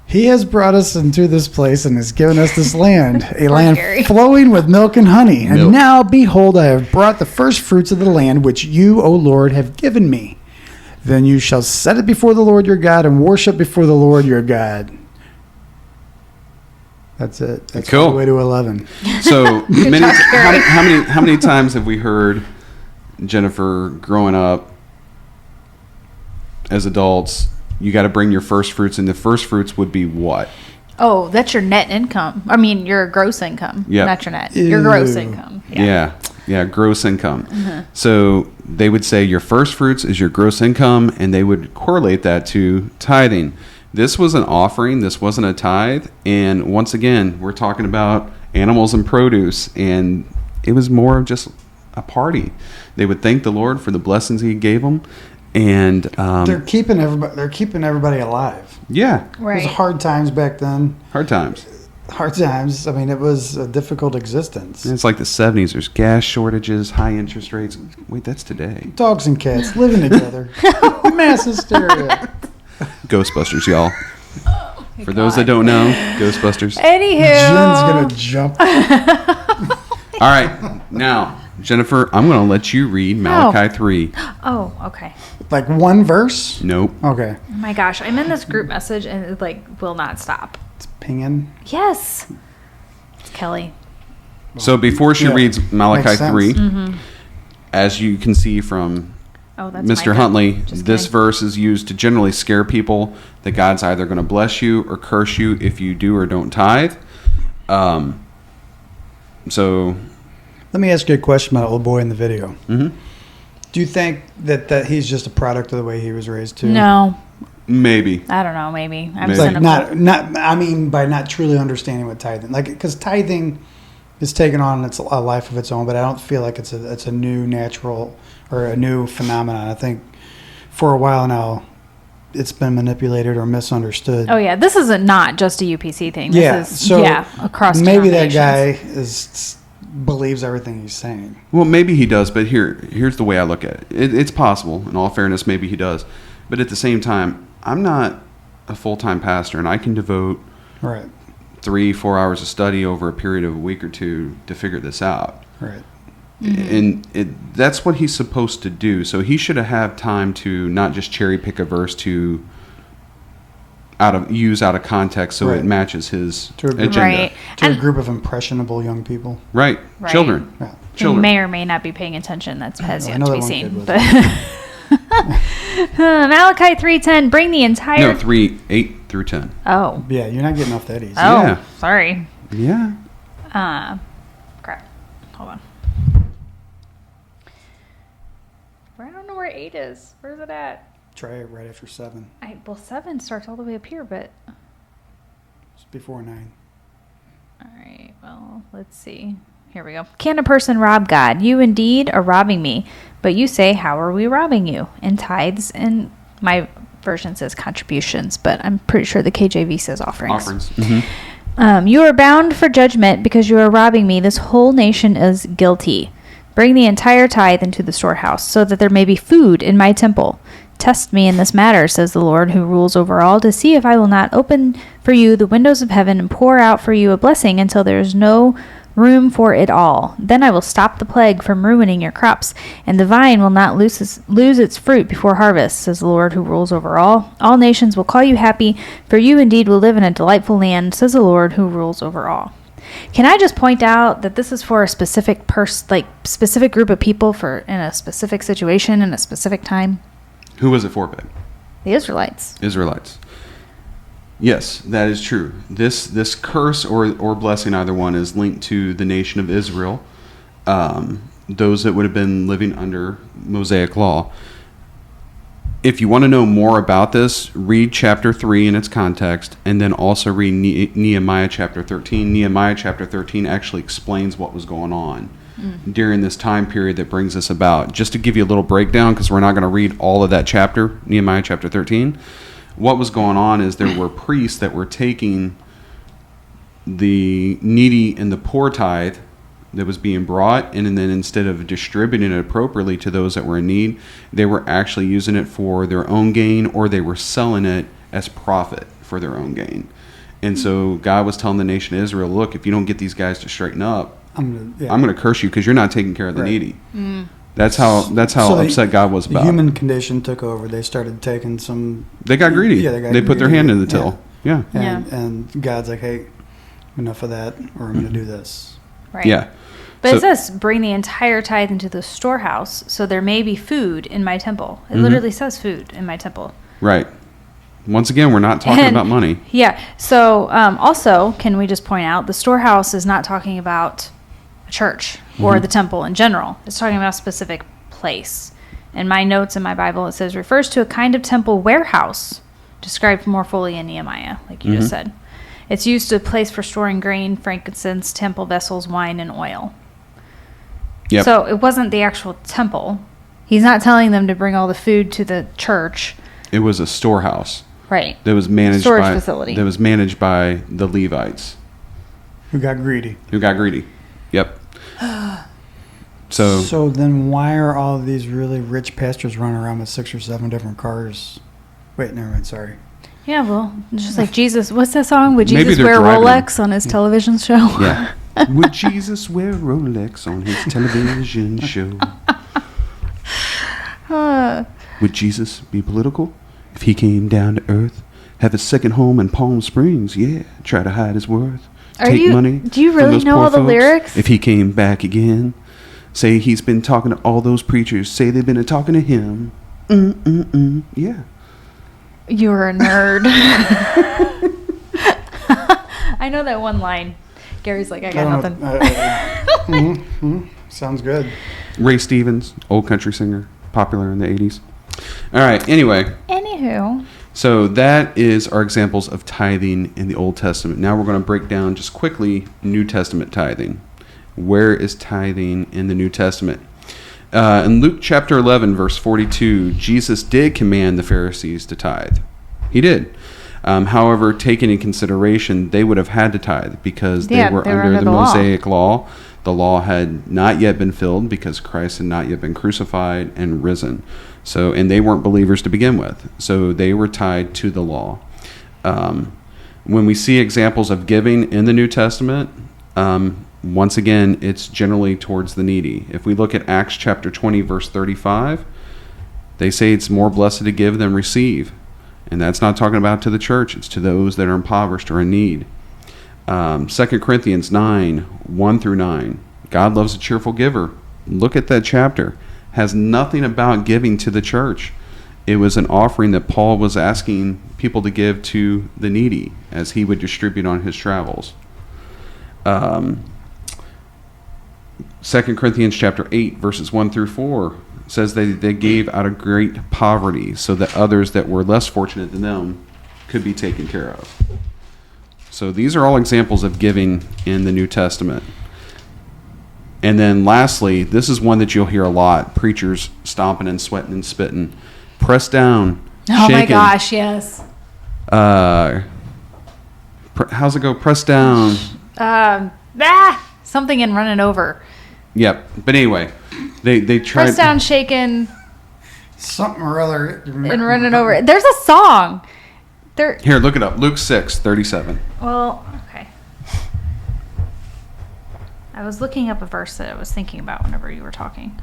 C: He has brought us into this place and has given us this land, a land
E: Gary.
C: flowing with milk and honey.
B: Milk.
C: And now, behold, I have brought the first fruits of the land which you, O Lord, have given me. Then you shall set it before the Lord your God and worship before the Lord your God. That's it. That's
B: Cool.
C: all the way to 11.
B: So how many times have we heard, Jennifer, growing up as adults, you got to bring your first fruits, and the first fruits would be what?
E: Oh, that's your net income. I mean, your gross income.
B: Yep.
E: Not your net. Your gross
C: Ew.
E: income.
B: Yeah, gross income. So they would say your first fruits is your gross income, and they would correlate that to tithing. This was an offering. This wasn't a tithe. And once again, we're talking about animals and produce, and it was more of just a party. They would thank the Lord for the blessings he gave them. And
C: They're keeping everybody alive.
B: yeah,
C: It
E: Right.
C: was hard times back then.
B: hard times.
C: Hard times. I mean, it was a difficult existence.
B: And it's like the 70s. There's gas shortages, high interest rates. Wait, that's today.
C: Dogs and cats living together. Mass hysteria.
B: Ghostbusters, y'all. For those that don't know, Ghostbusters.
E: Anywho.
C: Jen's gonna jump.
B: All right, now, Jennifer, I'm going to let you read Malachi 3.
E: Oh, okay.
C: Like one verse?
B: Nope.
C: Okay.
E: Oh my gosh, I'm in this group message and it like will not stop.
C: It's pinging.
E: Yes. It's Kelly.
B: So before she
C: Yeah.
B: reads Malachi
C: Makes sense.
B: 3, as you can see from
E: Oh, that's
B: Mr.
E: Micah.
B: Huntley,
E: Just
B: this
E: kidding.
B: verse is used to generally scare people that God's either going to bless you or curse you if you do or don't tithe. So,
C: Let me ask you a question about old boy in the video.
B: mhm.
C: Do you think that he's just a product of the way he was raised too?
E: No.
B: Maybe.
E: I don't know, maybe. I'm
B: Maybe.
C: Like
E: cynical.
C: not. I mean, by not truly understanding what tithing, like, because tithing is taken on a life of its own, but I don't feel like it's a new natural or a new phenomenon. I think for a while now, it's been manipulated or misunderstood.
E: Oh yeah, this is not just a UPC thing. This
C: Yeah,
E: is
C: so
E: across
C: maybe that guy
E: denominations.
C: believes everything he's saying.
B: Well, maybe he does, but here's the way I look at it. It's possible. In all fairness, maybe he does. But at the same time, I'm not a full-time pastor, and I can devote
C: Right.
B: 3-4 hours of study over a period of a week or two to figure this out.
C: Right.
B: And that's what he's supposed to do. So he should have time to not just cherry pick a verse to use out of context so
C: Right.
B: it matches his
C: To a group,
B: agenda.
E: Right.
C: to a
E: And-
C: group of impressionable young people.
B: Right.
E: Right.
B: Children.
C: Yeah.
E: You
B: Children.
E: may or may not be paying attention. That's has
C: I
E: yet
C: know
E: to
C: that
E: be
C: one
E: seen.
C: kid was.
E: But Malachi 3:10, bring the entire.
B: No, 3:8 through 10.
E: Oh,
C: Yeah, you're not getting off that easy.
E: oh,
B: Yeah.
E: sorry.
B: Yeah.
E: Crap. Hold on. I don't know where 8 is. Where's it at?
C: Try it right after 7.
E: Well, 7 starts all the way up here, but...
C: It's before 9.
E: All right, well, let's see. Here we go. Can a person rob God? You indeed are robbing me. But you say, how are we robbing you? In tithes, and my version says contributions, but I'm pretty sure the KJV says offerings. You are bound for judgment because you are robbing me. This whole nation is guilty. Bring the entire tithe into the storehouse, so that there may be food in my temple. Test me in this matter, says the Lord, who rules over all, to see if I will not open for you the windows of heaven and pour out for you a blessing until there is no room for it all. Then I will stop the plague from ruining your crops, and the vine will not lose its fruit before harvest, says the Lord, who rules over all. All nations will call you happy, for you indeed will live in a delightful land, says the Lord, who rules over all. Can I just point out that this is for a specific specific group of people in a specific situation in a specific time?
B: Who was it for, babe?
E: The Israelites.
B: Israelites. Yes, that is true. This curse or blessing, either one, is linked to the nation of Israel, those that would have been living under Mosaic law. If you want to know more about this, read chapter 3 in its context, and then also read Nehemiah chapter 13. Nehemiah chapter 13 actually explains what was going on during this time period that brings us about. Just to give you a little breakdown, because we're not going to read all of that chapter, Nehemiah chapter 13, what was going on is there were priests that were taking the needy and the poor tithe that was being brought, and then instead of distributing it appropriately to those that were in need, they were actually using it for their own gain, or they were selling it as profit for their own gain. And so God was telling the nation of Israel, look, if you don't get these guys to straighten up, I'm going to curse you because you're not taking care of the needy. That's how upset God was about
C: the human condition took over. They started taking some...
B: They got greedy.
C: Yeah,
B: they put their hand in the till. Yeah.
C: And God's like, hey, enough of that, or I'm going to do this.
E: Right.
B: Yeah.
E: But it says, bring the entire tithe into the storehouse, so there may be food in my temple. It literally says food in my temple.
B: Right. Once again, we're not talking about money.
E: Yeah. So also, can we just point out, the storehouse is not talking about a church or the temple in general. It's talking about a specific place. In my notes in my Bible, it says, refers to a kind of temple warehouse, described more fully in Nehemiah, like you just said. It's used as a place for storing grain, frankincense, temple vessels, wine, and oil.
B: Yep.
E: So it wasn't the actual temple. He's not telling them to bring all the food to the church.
B: It was a storehouse.
E: Right.
B: That was managed
E: facility.
B: That was managed by the Levites.
C: Who got greedy.
B: Yep. So
C: then why are all of these really rich pastors running around with 6 or 7 different cars? Wait, never mind, sorry.
E: Yeah, well, just like Jesus. What's that song? Would
B: Maybe
E: Jesus wear Rolex on his television show?
B: Yeah. Would Jesus wear Rolex on his television show? Would Jesus be political? If he came down to earth, have a second home in Palm Springs, try to hide his worth. Take money.
E: Do you really know all the lyrics?
B: If he came back again, say he's been talking to all those preachers, say they've been talking to him. Yeah.
E: You're a nerd. I know that one line. Gary's like, I got nothing.
C: Sounds good.
B: Ray Stevens, old country singer, popular in the 80s. All right, anyway.
E: Anywho.
B: So that is our examples of tithing in the Old Testament. Now we're going to break down just quickly New Testament tithing. Where is tithing in the New Testament? In Luke chapter 11, verse 42, Jesus did command the Pharisees to tithe. He did. However, taken in consideration, they would have had to tithe because they were under the Mosaic law. The law had not yet been filled because Christ had not yet been crucified and risen. So, and they weren't believers to begin with. So they were tied to the law. When we see examples of giving in the New Testament, once again, it's generally towards the needy. If we look at Acts chapter 20, verse 35, they say it's more blessed to give than receive. And that's not talking about to the church. It's to those that are impoverished or in need. 2 Corinthians 9, 1 through 9. God loves a cheerful giver. Look at that chapter. Has nothing about giving to the church. It was an offering that Paul was asking people to give to the needy as he would distribute on his travels. 2 Corinthians chapter 8, verses 1 through 4 says they gave out of great poverty so that others that were less fortunate than them could be taken care of. So these are all examples of giving in the New Testament. And then lastly, this is one that you'll hear a lot. Preachers stomping and sweating and spitting. Pressed down,
E: Oh
B: shaken.
E: my gosh, yes.
B: How's it go? Pressed down.
E: Something and running over.
B: Yep. But anyway, they tried.
E: Pressed down, shaken,
C: Something or other.
E: and running over. There's a song.
B: Here, look it up. Luke 6:37.
E: Well, okay. I was looking up a verse that I was thinking about whenever you were talking.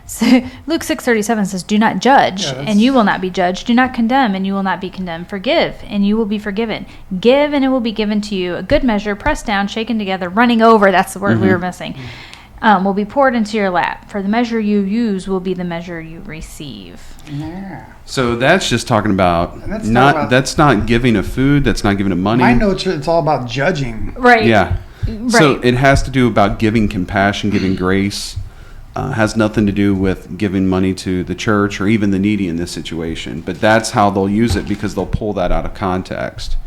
E: So Luke 6:37 says, "Do not judge, and you will not be judged. Do not condemn, and you will not be condemned. Forgive, and you will be forgiven. Give, and it will be given to you. A good measure, pressed down, shaken together, running over." That's the word we were missing. Will be poured into your lap. For the measure you use will be the measure you receive.
C: Yeah.
B: So that's just talking about
C: That's
B: that's not giving of food. That's not giving of money.
C: I know it's all about judging.
E: Right.
B: Yeah.
E: Right.
B: So it has to do about giving compassion, giving grace. Has nothing to do with giving money to the church or even the needy in this situation. But that's how they'll use it because they'll pull that out of context.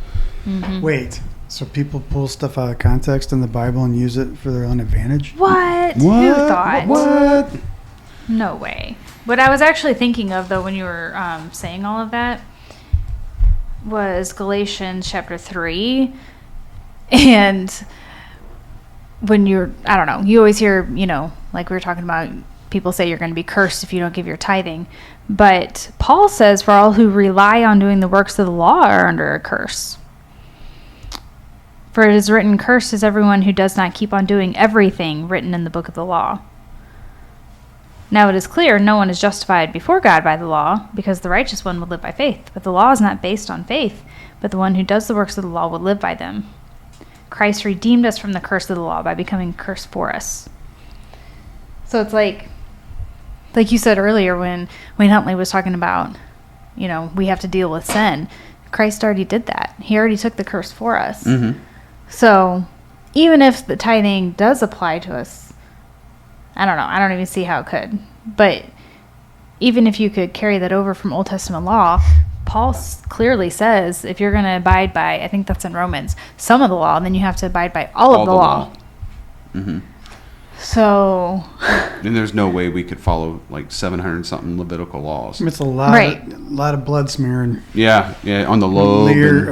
C: Wait, so people pull stuff out of context in the Bible and use it for their own advantage?
E: What? Who thought?
B: What?
E: No way. What I was actually thinking of, though, when you were saying all of that, was Galatians chapter 3. And when I don't know, you always hear, like we were talking about, people say you're going to be cursed if you don't give your tithing. But Paul says, for all who rely on doing the works of the law are under a curse. For it is written, cursed is everyone who does not keep on doing everything written in the book of the law. Now it is clear no one is justified before God by the law, because the righteous one will live by faith. But the law is not based on faith, but the one who does the works of the law will live by them. Christ redeemed us from the curse of the law by becoming a curse for us. So it's like you said earlier when Wayne Huntley was talking about, we have to deal with sin. Christ already did that. He already took the curse for us.
B: Mm-hmm.
E: So even if the tithing does apply to us, I don't know. I don't even see how it could. But even if you could carry that over from Old Testament law, Paul clearly says if you're going to abide by, I think that's in Romans, some of the law, then you have to abide by all of the law.
B: Mm-hmm.
E: So.
B: And there's no way we could follow like 700 something Levitical laws.
C: It's a lot,
E: Right.
C: a lot of blood smearing.
B: Yeah, on the lobe.
C: You're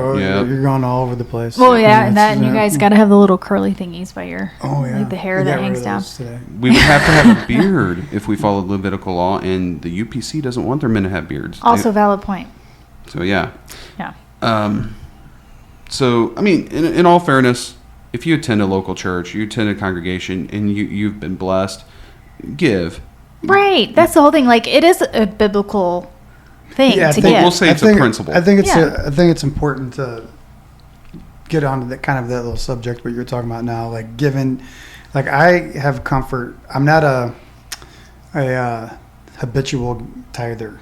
C: going all over the place.
E: Well, yeah, and you guys got to have the little curly thingies by your, like the hair that hangs down.
B: We would have to have a beard if we followed Levitical law, and the UPC doesn't want their men to have beards.
E: Also, valid point.
B: So yeah.
E: Yeah.
B: So I mean, in all fairness, if you attend a local church, you attend a congregation, and you've been blessed, give.
E: Right. That's the whole thing. Like, it is a biblical thing to give.
B: We'll say it's a principle.
C: I think it's important to get onto that kind of that little subject what you're talking about now. Like giving, like I have comfort. I'm not a habitual tither,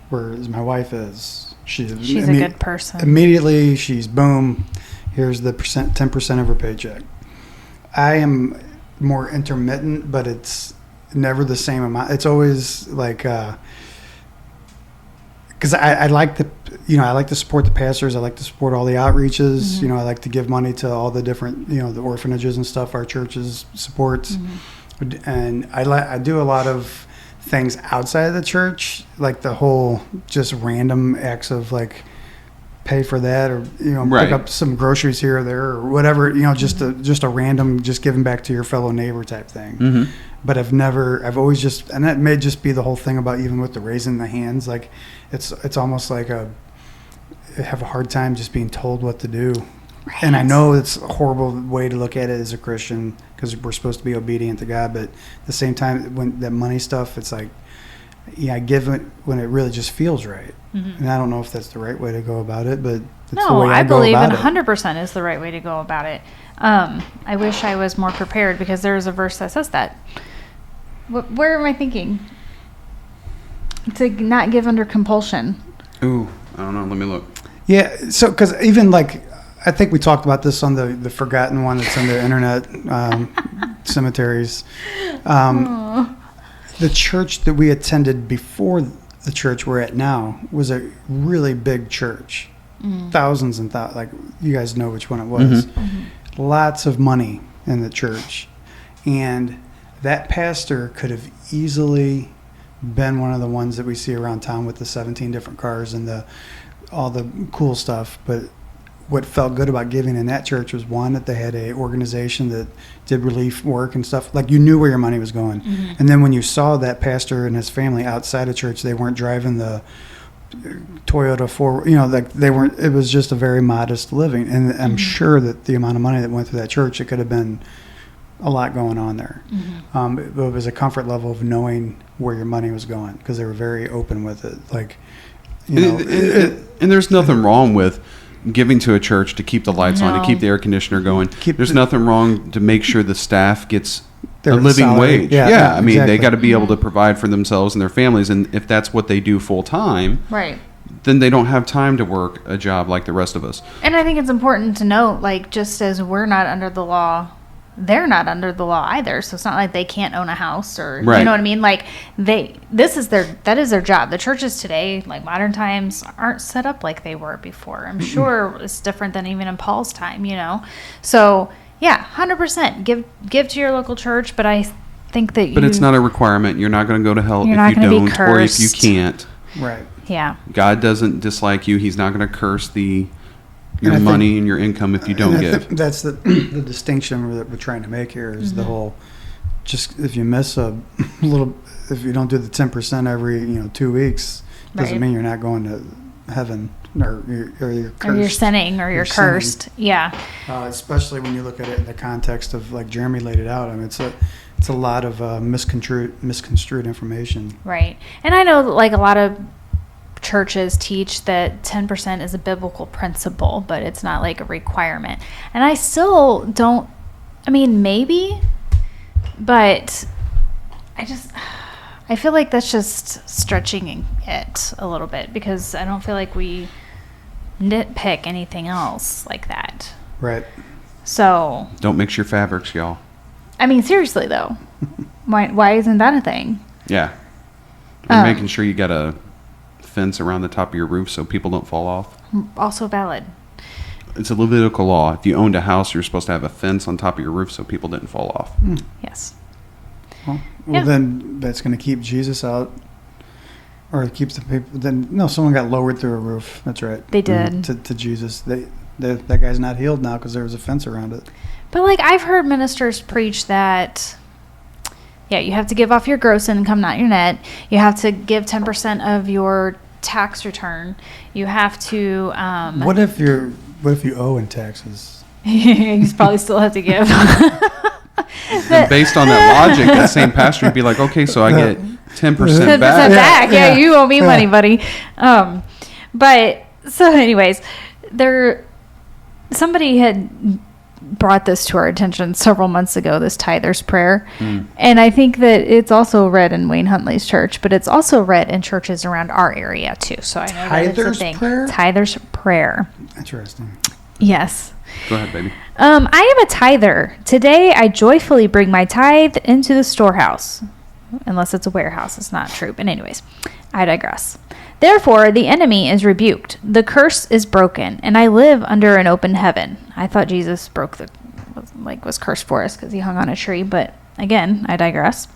C: whereas my wife is. She's
E: a good person.
C: Immediately, she's boom. Here's the 10% of her paycheck. I am more intermittent, but it's never the same amount. It's always like, because I like to support the pastors. I like to support all the outreaches.
E: Mm-hmm.
C: I like to give money to all the different, the orphanages and stuff our churches supports. Mm-hmm. And I do a lot of things outside of the church, like the whole just random acts of like, pay for that, or pick up some groceries here or there, or whatever, just a random, just giving back to your fellow neighbor type thing.
B: Mm-hmm.
C: But I've always just, and that may just be the whole thing about even with the raising the hands, like it's almost like I have a hard time just being told what to do. Right. And I know it's a horrible way to look at it as a Christian, because we're supposed to be obedient to God, but at the same time, when that money stuff, it's like, I give it when it really just feels right. Mm-hmm. And I don't know if that's the right way to go about it, but that's the way I go
E: believe
C: about
E: it 100% is the right way to go about it. I wish I was more prepared, because there is a verse that says that. Where am I thinking? To not give under compulsion.
B: Ooh, I don't know. Let me look.
C: Yeah, so because even like I think we talked about this on the forgotten one that's in the internet cemeteries. The church that we attended before the church we're at now was a really big church. Thousands and thousands. Like, you guys know which one it was. Lots of money in the church. And that pastor could have easily been one of the ones that we see around town with the 17 different cars and all the cool stuff. But what felt good about giving in that church was, one, that they had a organization that did relief work and stuff. Like, you knew where your money was going. And then when you saw that pastor and his family outside of church, they weren't driving the Toyota 4, like they weren't. It was just a very modest living. And I'm sure that the amount of money that went through that church, it could have been a lot going on there. It was a comfort level of knowing where your money was going, because they were very open with it. Like,
B: and there's nothing wrong with giving to a church to keep the lights on, to keep the air conditioner going. There's nothing wrong to make sure the staff gets a living
C: salary.
B: wage.
C: Yeah,
B: I mean,
C: exactly.
B: they got to be able to provide for themselves and their families, and if that's what they do full time,
E: Right.
B: then they don't have time to work a job like the rest of us.
E: And I think it's important to note, like, just as we're not under the law, they're not under the law either. So it's not like they can't own a house, or
B: Right.
E: you know what I mean? Like, that is their job. The churches today, like modern times, aren't set up like they were before. I'm sure it's different than even in Paul's time, So yeah, 100% give to your local church. But I think that
B: But it's not a requirement. You're not going to go to hell
E: You're
B: if
E: not
B: you
E: gonna be
B: don't, or if you
E: cursed.
B: can't.
C: right.
E: Yeah.
B: God doesn't dislike you. He's not going to curse your
C: And I
B: money
C: think-
B: and your income if you
C: And
B: don't
C: I
B: give.
C: think that's the distinction that we're trying to make here is the whole, just if you miss a little, if you don't do the 10% every 2 weeks, doesn't
E: Right.
C: mean you're not going to heaven, or you're cursed.
E: Or you're sinning, or you're
C: sinning.
E: cursed. Yeah.
C: Especially when you look at it in the context of, like Jeremy laid it out. I mean, it's a lot of misconstrued information.
E: Right. And I know that, like, a lot of churches teach that 10% is a biblical principle, but it's not like a requirement. And I still don't, I mean, maybe, but I feel like that's just stretching it a little bit, because I don't feel like we nitpick anything else like that.
C: Right.
E: So,
B: Don't mix your fabrics, y'all.
E: I mean, seriously though, why isn't that a thing?
B: Yeah. You're making sure you got a fence around the top of your roof so people don't fall off.
E: Also valid.
B: It's a Levitical law. If you owned a house, you're supposed to have a fence on top of your roof so people didn't fall off.
E: Yes.
C: Well,
E: Yeah.
C: then that's going to keep Jesus out, or it keeps the people. Then no, someone got lowered through a roof. That's right.
E: They did.
C: To Jesus. That guy's not healed now because there was a fence around it.
E: But, like, I've heard ministers preach that, yeah, you have to give off your gross income, not your net. You have to give 10% of your tax return. You have to.
C: What if you owe in taxes?
E: You probably still have to give.
B: And based on that logic, that same pastor would be like, okay, so I get 10%
E: 10%
B: back.
E: back. Yeah,
C: Yeah.
E: you owe me money, buddy. But so, anyways, somebody had brought this to our attention several months ago, this tither's prayer. And I think that it's also read in Wayne Huntley's church, but it's also read in churches around our area too. So I know that it's a
C: Tither's
E: thing.
C: prayer?
E: Tither's prayer.
C: Interesting.
E: Yes.
B: Go ahead, baby.
E: I am a tither. Today I joyfully bring my tithe into the storehouse. Unless it's a warehouse, it's not true. But anyways, I digress. Therefore, the enemy is rebuked. The curse is broken, and I live under an open heaven. I thought Jesus was cursed for us because he hung on a tree. But again, I digress.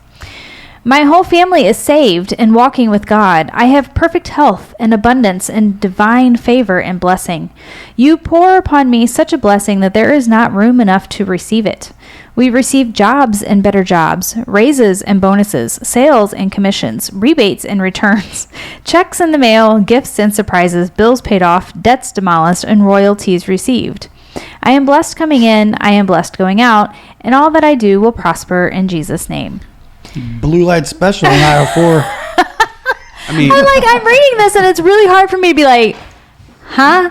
E: My whole family is saved and walking with God. I have perfect health and abundance and divine favor and blessing. You pour upon me such a blessing that there is not room enough to receive it. We receive jobs and better jobs, raises and bonuses, sales and commissions, rebates and returns, checks in the mail, gifts and surprises, bills paid off, debts demolished, and royalties received. I am blessed coming in, I am blessed going out, and all that I do will prosper in Jesus' name.
C: Blue light special in aisle 4.
B: I mean,
E: I'm reading this and it's really hard for me to be like, huh?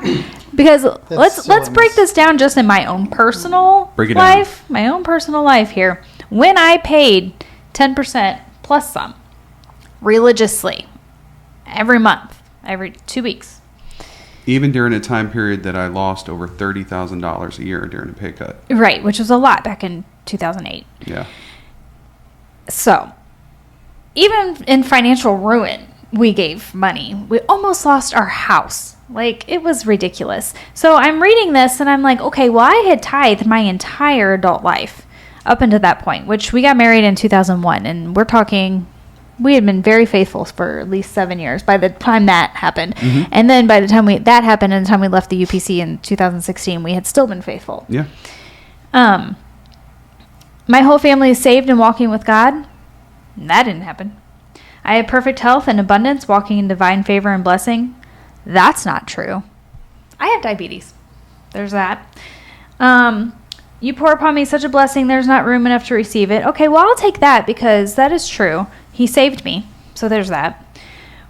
E: Because let's break this down just in my own personal
B: Break it down.
E: life. My own personal life here. When I paid 10% plus some religiously every month, every 2 weeks,
B: Even during a time period that I lost over $30,000 a year during a pay cut.
E: Right, which was a lot back in 2008.
B: Yeah.
E: So, even in financial ruin, we gave money. We almost lost our house. Like, it was ridiculous. So I'm reading this and I'm like, okay, well, I had tithed my entire adult life up until that point, which we got married in 2001. And we're talking, we had been very faithful for at least 7 years by the time that happened. Mm-hmm. And then by the time that happened and the time we left the UPC in 2016, we had still been faithful.
B: Yeah.
E: My whole family is saved and walking with God. That didn't happen. I have perfect health and abundance, walking in divine favor and blessing. That's not true. I have diabetes. There's that. You pour upon me such a blessing, there's not room enough to receive it. Okay, well, I'll take that because that is true. He saved me. So there's that.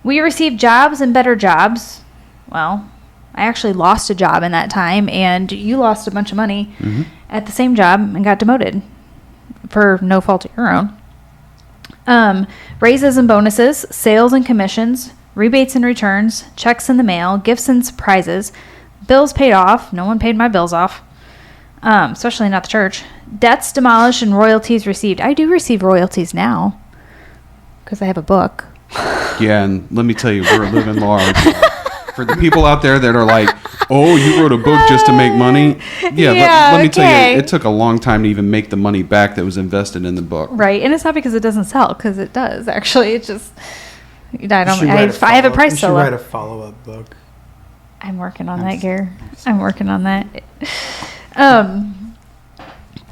E: We received jobs and better jobs. Well, I actually lost a job in that time, and you lost a bunch of money at the same job and got demoted for no fault of your own. Raises and bonuses, sales and commissions, rebates and returns, checks in the mail, gifts and surprises, bills paid off. No one paid my bills off, especially not the church. Debts demolished and royalties received. I do receive royalties now because I have a book.
B: Yeah, and let me tell you, we're living large. For the people out there that are like, oh, you wrote a book just to make money. Yeah, let me tell you, it took a long time to even make the money back that was invested in the book.
E: Right, and it's not because it doesn't sell, because it does, actually. It's just, I have a price
C: solo.
E: You
C: should write a follow-up book.
E: I'm working on that, Gare. I'm working on that.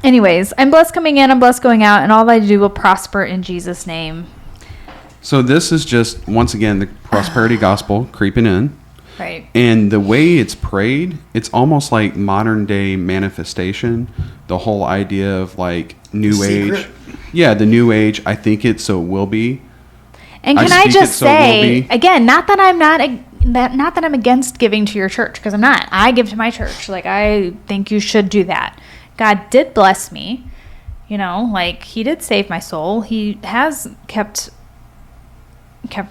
E: Anyways, I'm blessed coming in, I'm blessed going out, and all I do will prosper in Jesus' name.
B: So this is just, once again, the prosperity gospel creeping in.
E: Right.
B: And the way it's prayed, it's almost like modern day manifestation. The whole idea of like new age. Yeah, the new age. I think it, so it will be.
E: And can I just say, again, not that I'm against giving to your church, because I'm not. I give to my church. Like, I think you should do that. God did bless me. You know, like, he did save my soul. He has kept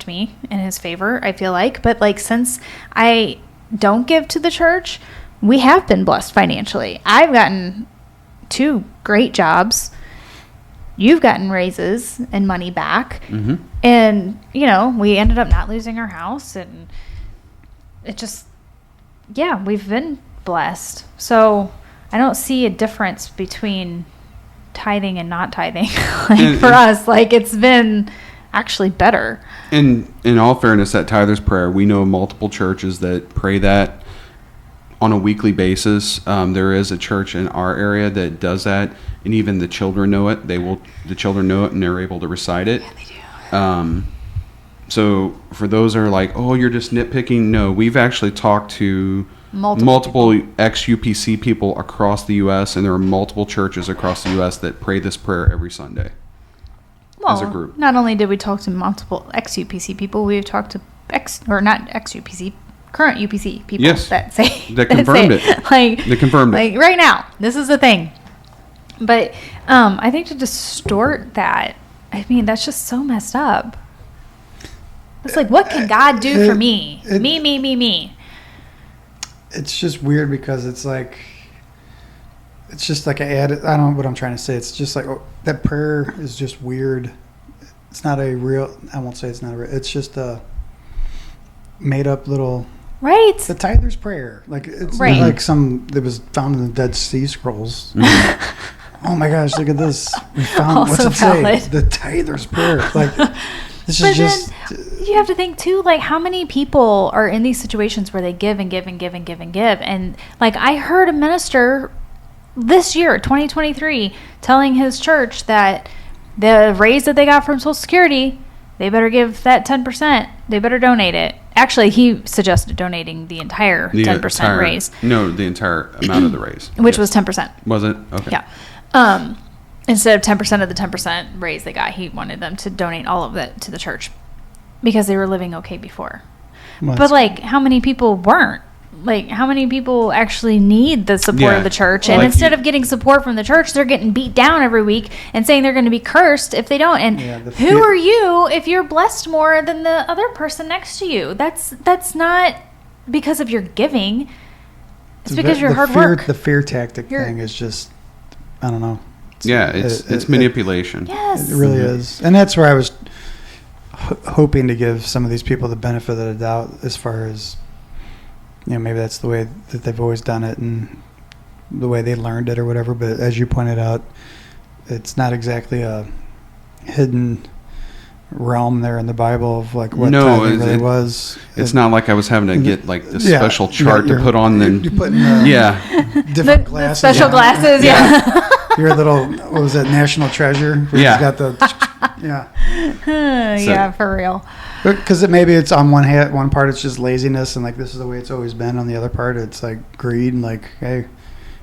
E: me in his favor, I feel like. But like, since I don't give to the church, we have been blessed financially. I've gotten 2 great jobs. You've gotten raises and money back. Mm-hmm. And, you know, we ended up not losing our house, and it just, yeah, we've been blessed. So I don't see a difference between tithing and not tithing. For us, like, it's been actually better.
B: And in all fairness, that tither's prayer, we know multiple churches that pray that on a weekly basis. There is a church in our area that does that, and even the children know it. The children know it, and they're able to recite it. Yeah, they do. So for those that are like, oh, you're just nitpicking, no, we've actually talked to multiple ex-UPC people across the U.S., and there are multiple churches across the U.S. that pray this prayer every Sunday.
E: Well,
B: as a group.
E: Not only did we talk to multiple ex-UPC people, we've talked to not ex-UPC, current UPC people that confirmed it. Like, they confirmed it. Like, right now, this is the thing. But I think to distort that, I mean, that's just so messed up. It's like, what can God do for me? Me.
C: It's just weird because it's like, it's just like I don't know what I'm trying to say. It's just like, that prayer is just weird. It's not a real, I won't say it's not a real, it's just a made up little,
E: right?
C: The tither's prayer. Like, it's not like that was found in the Dead Sea Scrolls. Oh my gosh, look at this. We found, what's it say? The tither's prayer. Like, this is just.
E: You have to think too, like, how many people are in these situations where they give and give and give and give and give. And like, I heard a minister this year, 2023, telling his church that the raise that they got from Social Security, they better give that 10%. They better donate it. Actually, he suggested donating the entire 10% raise.
B: No, the entire amount of the raise.
E: Which was 10%.
B: Was it? Okay.
E: Yeah. Instead of 10% of the 10% raise they got, he wanted them to donate all of it to the church because they were living okay before. But like, how many people weren't? Like, how many people actually need the support of the church? And instead of getting support from the church, they're getting beat down every week and saying they're going to be cursed if they don't. And who are you if you're blessed more than the other person next to you? That's not because of your giving. It's because of your hard work.
C: The fear tactic thing is just, I don't know.
B: It's manipulation.
E: Yes.
C: It really is. And that's where I was hoping to give some of these people the benefit of the doubt as far as, maybe that's the way that they've always done it and the way they learned it or whatever. But as you pointed out, it's not exactly a hidden realm there in the Bible of like what tithing really was.
B: It's not like I was having to get like this special chart to put on. Then
C: you're putting
E: The
C: different glasses.
E: special glasses, yeah.
C: Your little, what was it, National Treasure? Where
B: Yeah.
C: He's got the,
E: Yeah, for real.
C: Because maybe it's on one part it's just laziness and like this is the way it's always been. On the other part it's like greed and like, hey,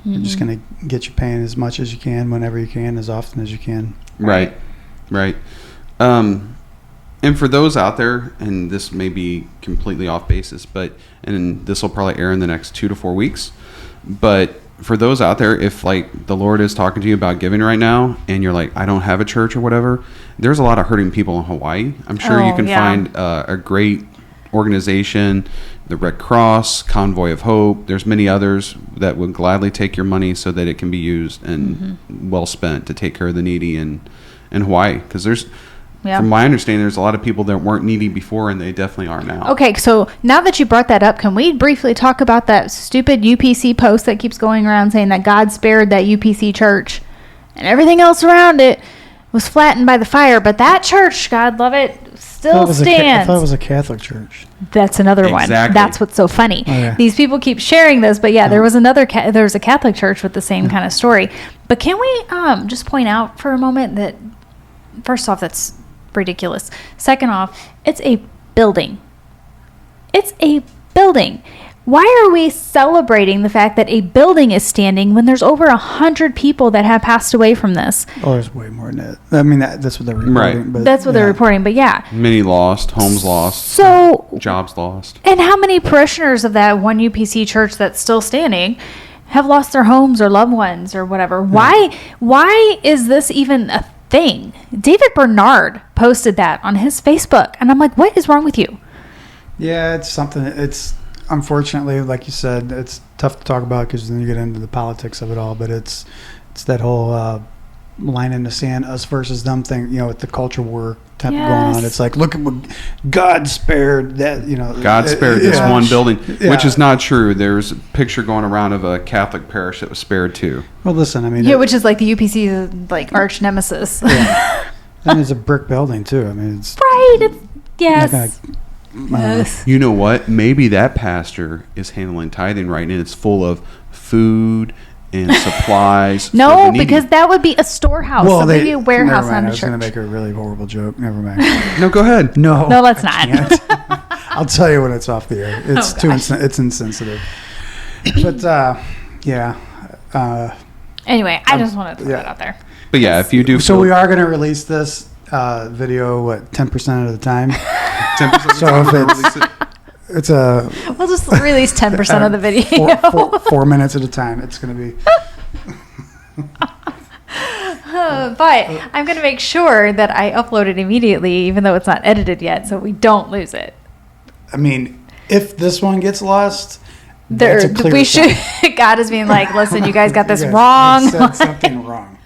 C: you're just going to get you paying as much as you can, whenever you can, as often as you can.
B: Right. And for those out there, and this may be completely off basis, and this will probably air in the next 2 to 4 weeks, but for those out there, if like the Lord is talking to you about giving right now and you're like, I don't have a church or whatever, there's a lot of hurting people in Hawaii. I'm sure you can find a great organization, the Red Cross, Convoy of Hope. There's many others that would gladly take your money so that it can be used and well spent to take care of the needy in Hawaii. Because from my understanding, there's a lot of people that weren't needy before, and they definitely are now.
E: Okay, so now that you brought that up, can we briefly talk about that stupid UPC post that keeps going around saying that God spared that UPC church and everything else around it was flattened by the fire, but that church, God love it, still stands.
C: I thought it was a Catholic church.
E: That's another one. That's what's so funny. Oh, yeah. These people keep sharing this, but there was there was a Catholic church with the same kind of story. But can we just point out for a moment that, first off, that's ridiculous. Second off, it's a building. It's a building. Why are we celebrating the fact that a building is standing when there's over 100 people that have passed away from this?
C: Oh, there's way more than that. I mean, that's what they're reporting.
B: Right.
C: But,
E: that's what they're reporting, but yeah.
B: Many lost, homes lost, jobs lost.
E: And how many parishioners of that one UPC church that's still standing have lost their homes or loved ones or whatever? Yeah. Why is this even a thing? David Bernard posted that on his Facebook, and I'm like, what is wrong with you?
C: Yeah, it's something. It's unfortunately, like you said, it's tough to talk about because then you get into the politics of it all. But it's that whole line in the sand, us versus them thing. With the culture war going on. It's like, look at what God spared that.
B: God spared this one building, which is not true. There's a picture going around of a Catholic parish that was spared too.
C: Well, listen, I mean,
E: which is like the UPC's like arch nemesis.
C: Yeah. And it's a brick building too. I mean, it's
E: right. Yes.
B: You know what? Maybe that pastor is handling tithing right, and it's full of food and supplies.
E: No, because that would be a storehouse.
C: Well,
E: maybe a warehouse, not a church.
C: I was going to make a really horrible joke. Never mind.
B: No, go ahead.
C: No,
E: let's not.
C: I'll tell you when it's off the air. It's it's insensitive. But yeah.
E: Anyway, I just wanted to throw that out there.
B: But yeah, if you do,
C: so we are going to release this video 10% of the time.
B: 10%.
C: So if it's
E: we'll just release 10% of the video.
C: 4 minutes at a time. It's going to be.
E: But I'm going to make sure that I upload it immediately, even though it's not edited yet, so we don't lose it.
C: I mean, if this one gets lost, that's a clear sign.
E: God is being like, listen, you guys got this wrong.
C: You said something wrong.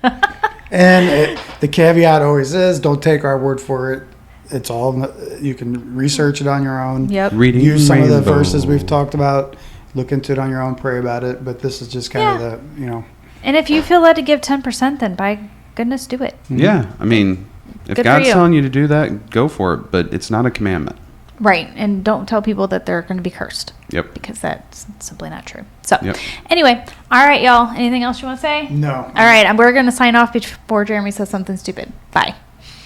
C: And the caveat always is, don't take our word for it. It's all, you can research it on your own.
E: Yep.
C: Use some of the verses we've talked about. Look into it on your own. Pray about it. But this is just kind of the,
E: And if you feel led to give 10%, then by goodness, do it.
B: Yeah. I mean, if
E: Good
B: God's telling you to do that, go for it. But it's not a commandment.
E: Right. And don't tell people that they're going to be cursed.
B: Yep.
E: Because that's simply not true. So, anyway. All right, y'all. Anything else you want to say?
C: No.
E: All right. We're going to sign off before Jeremy says something stupid. Bye.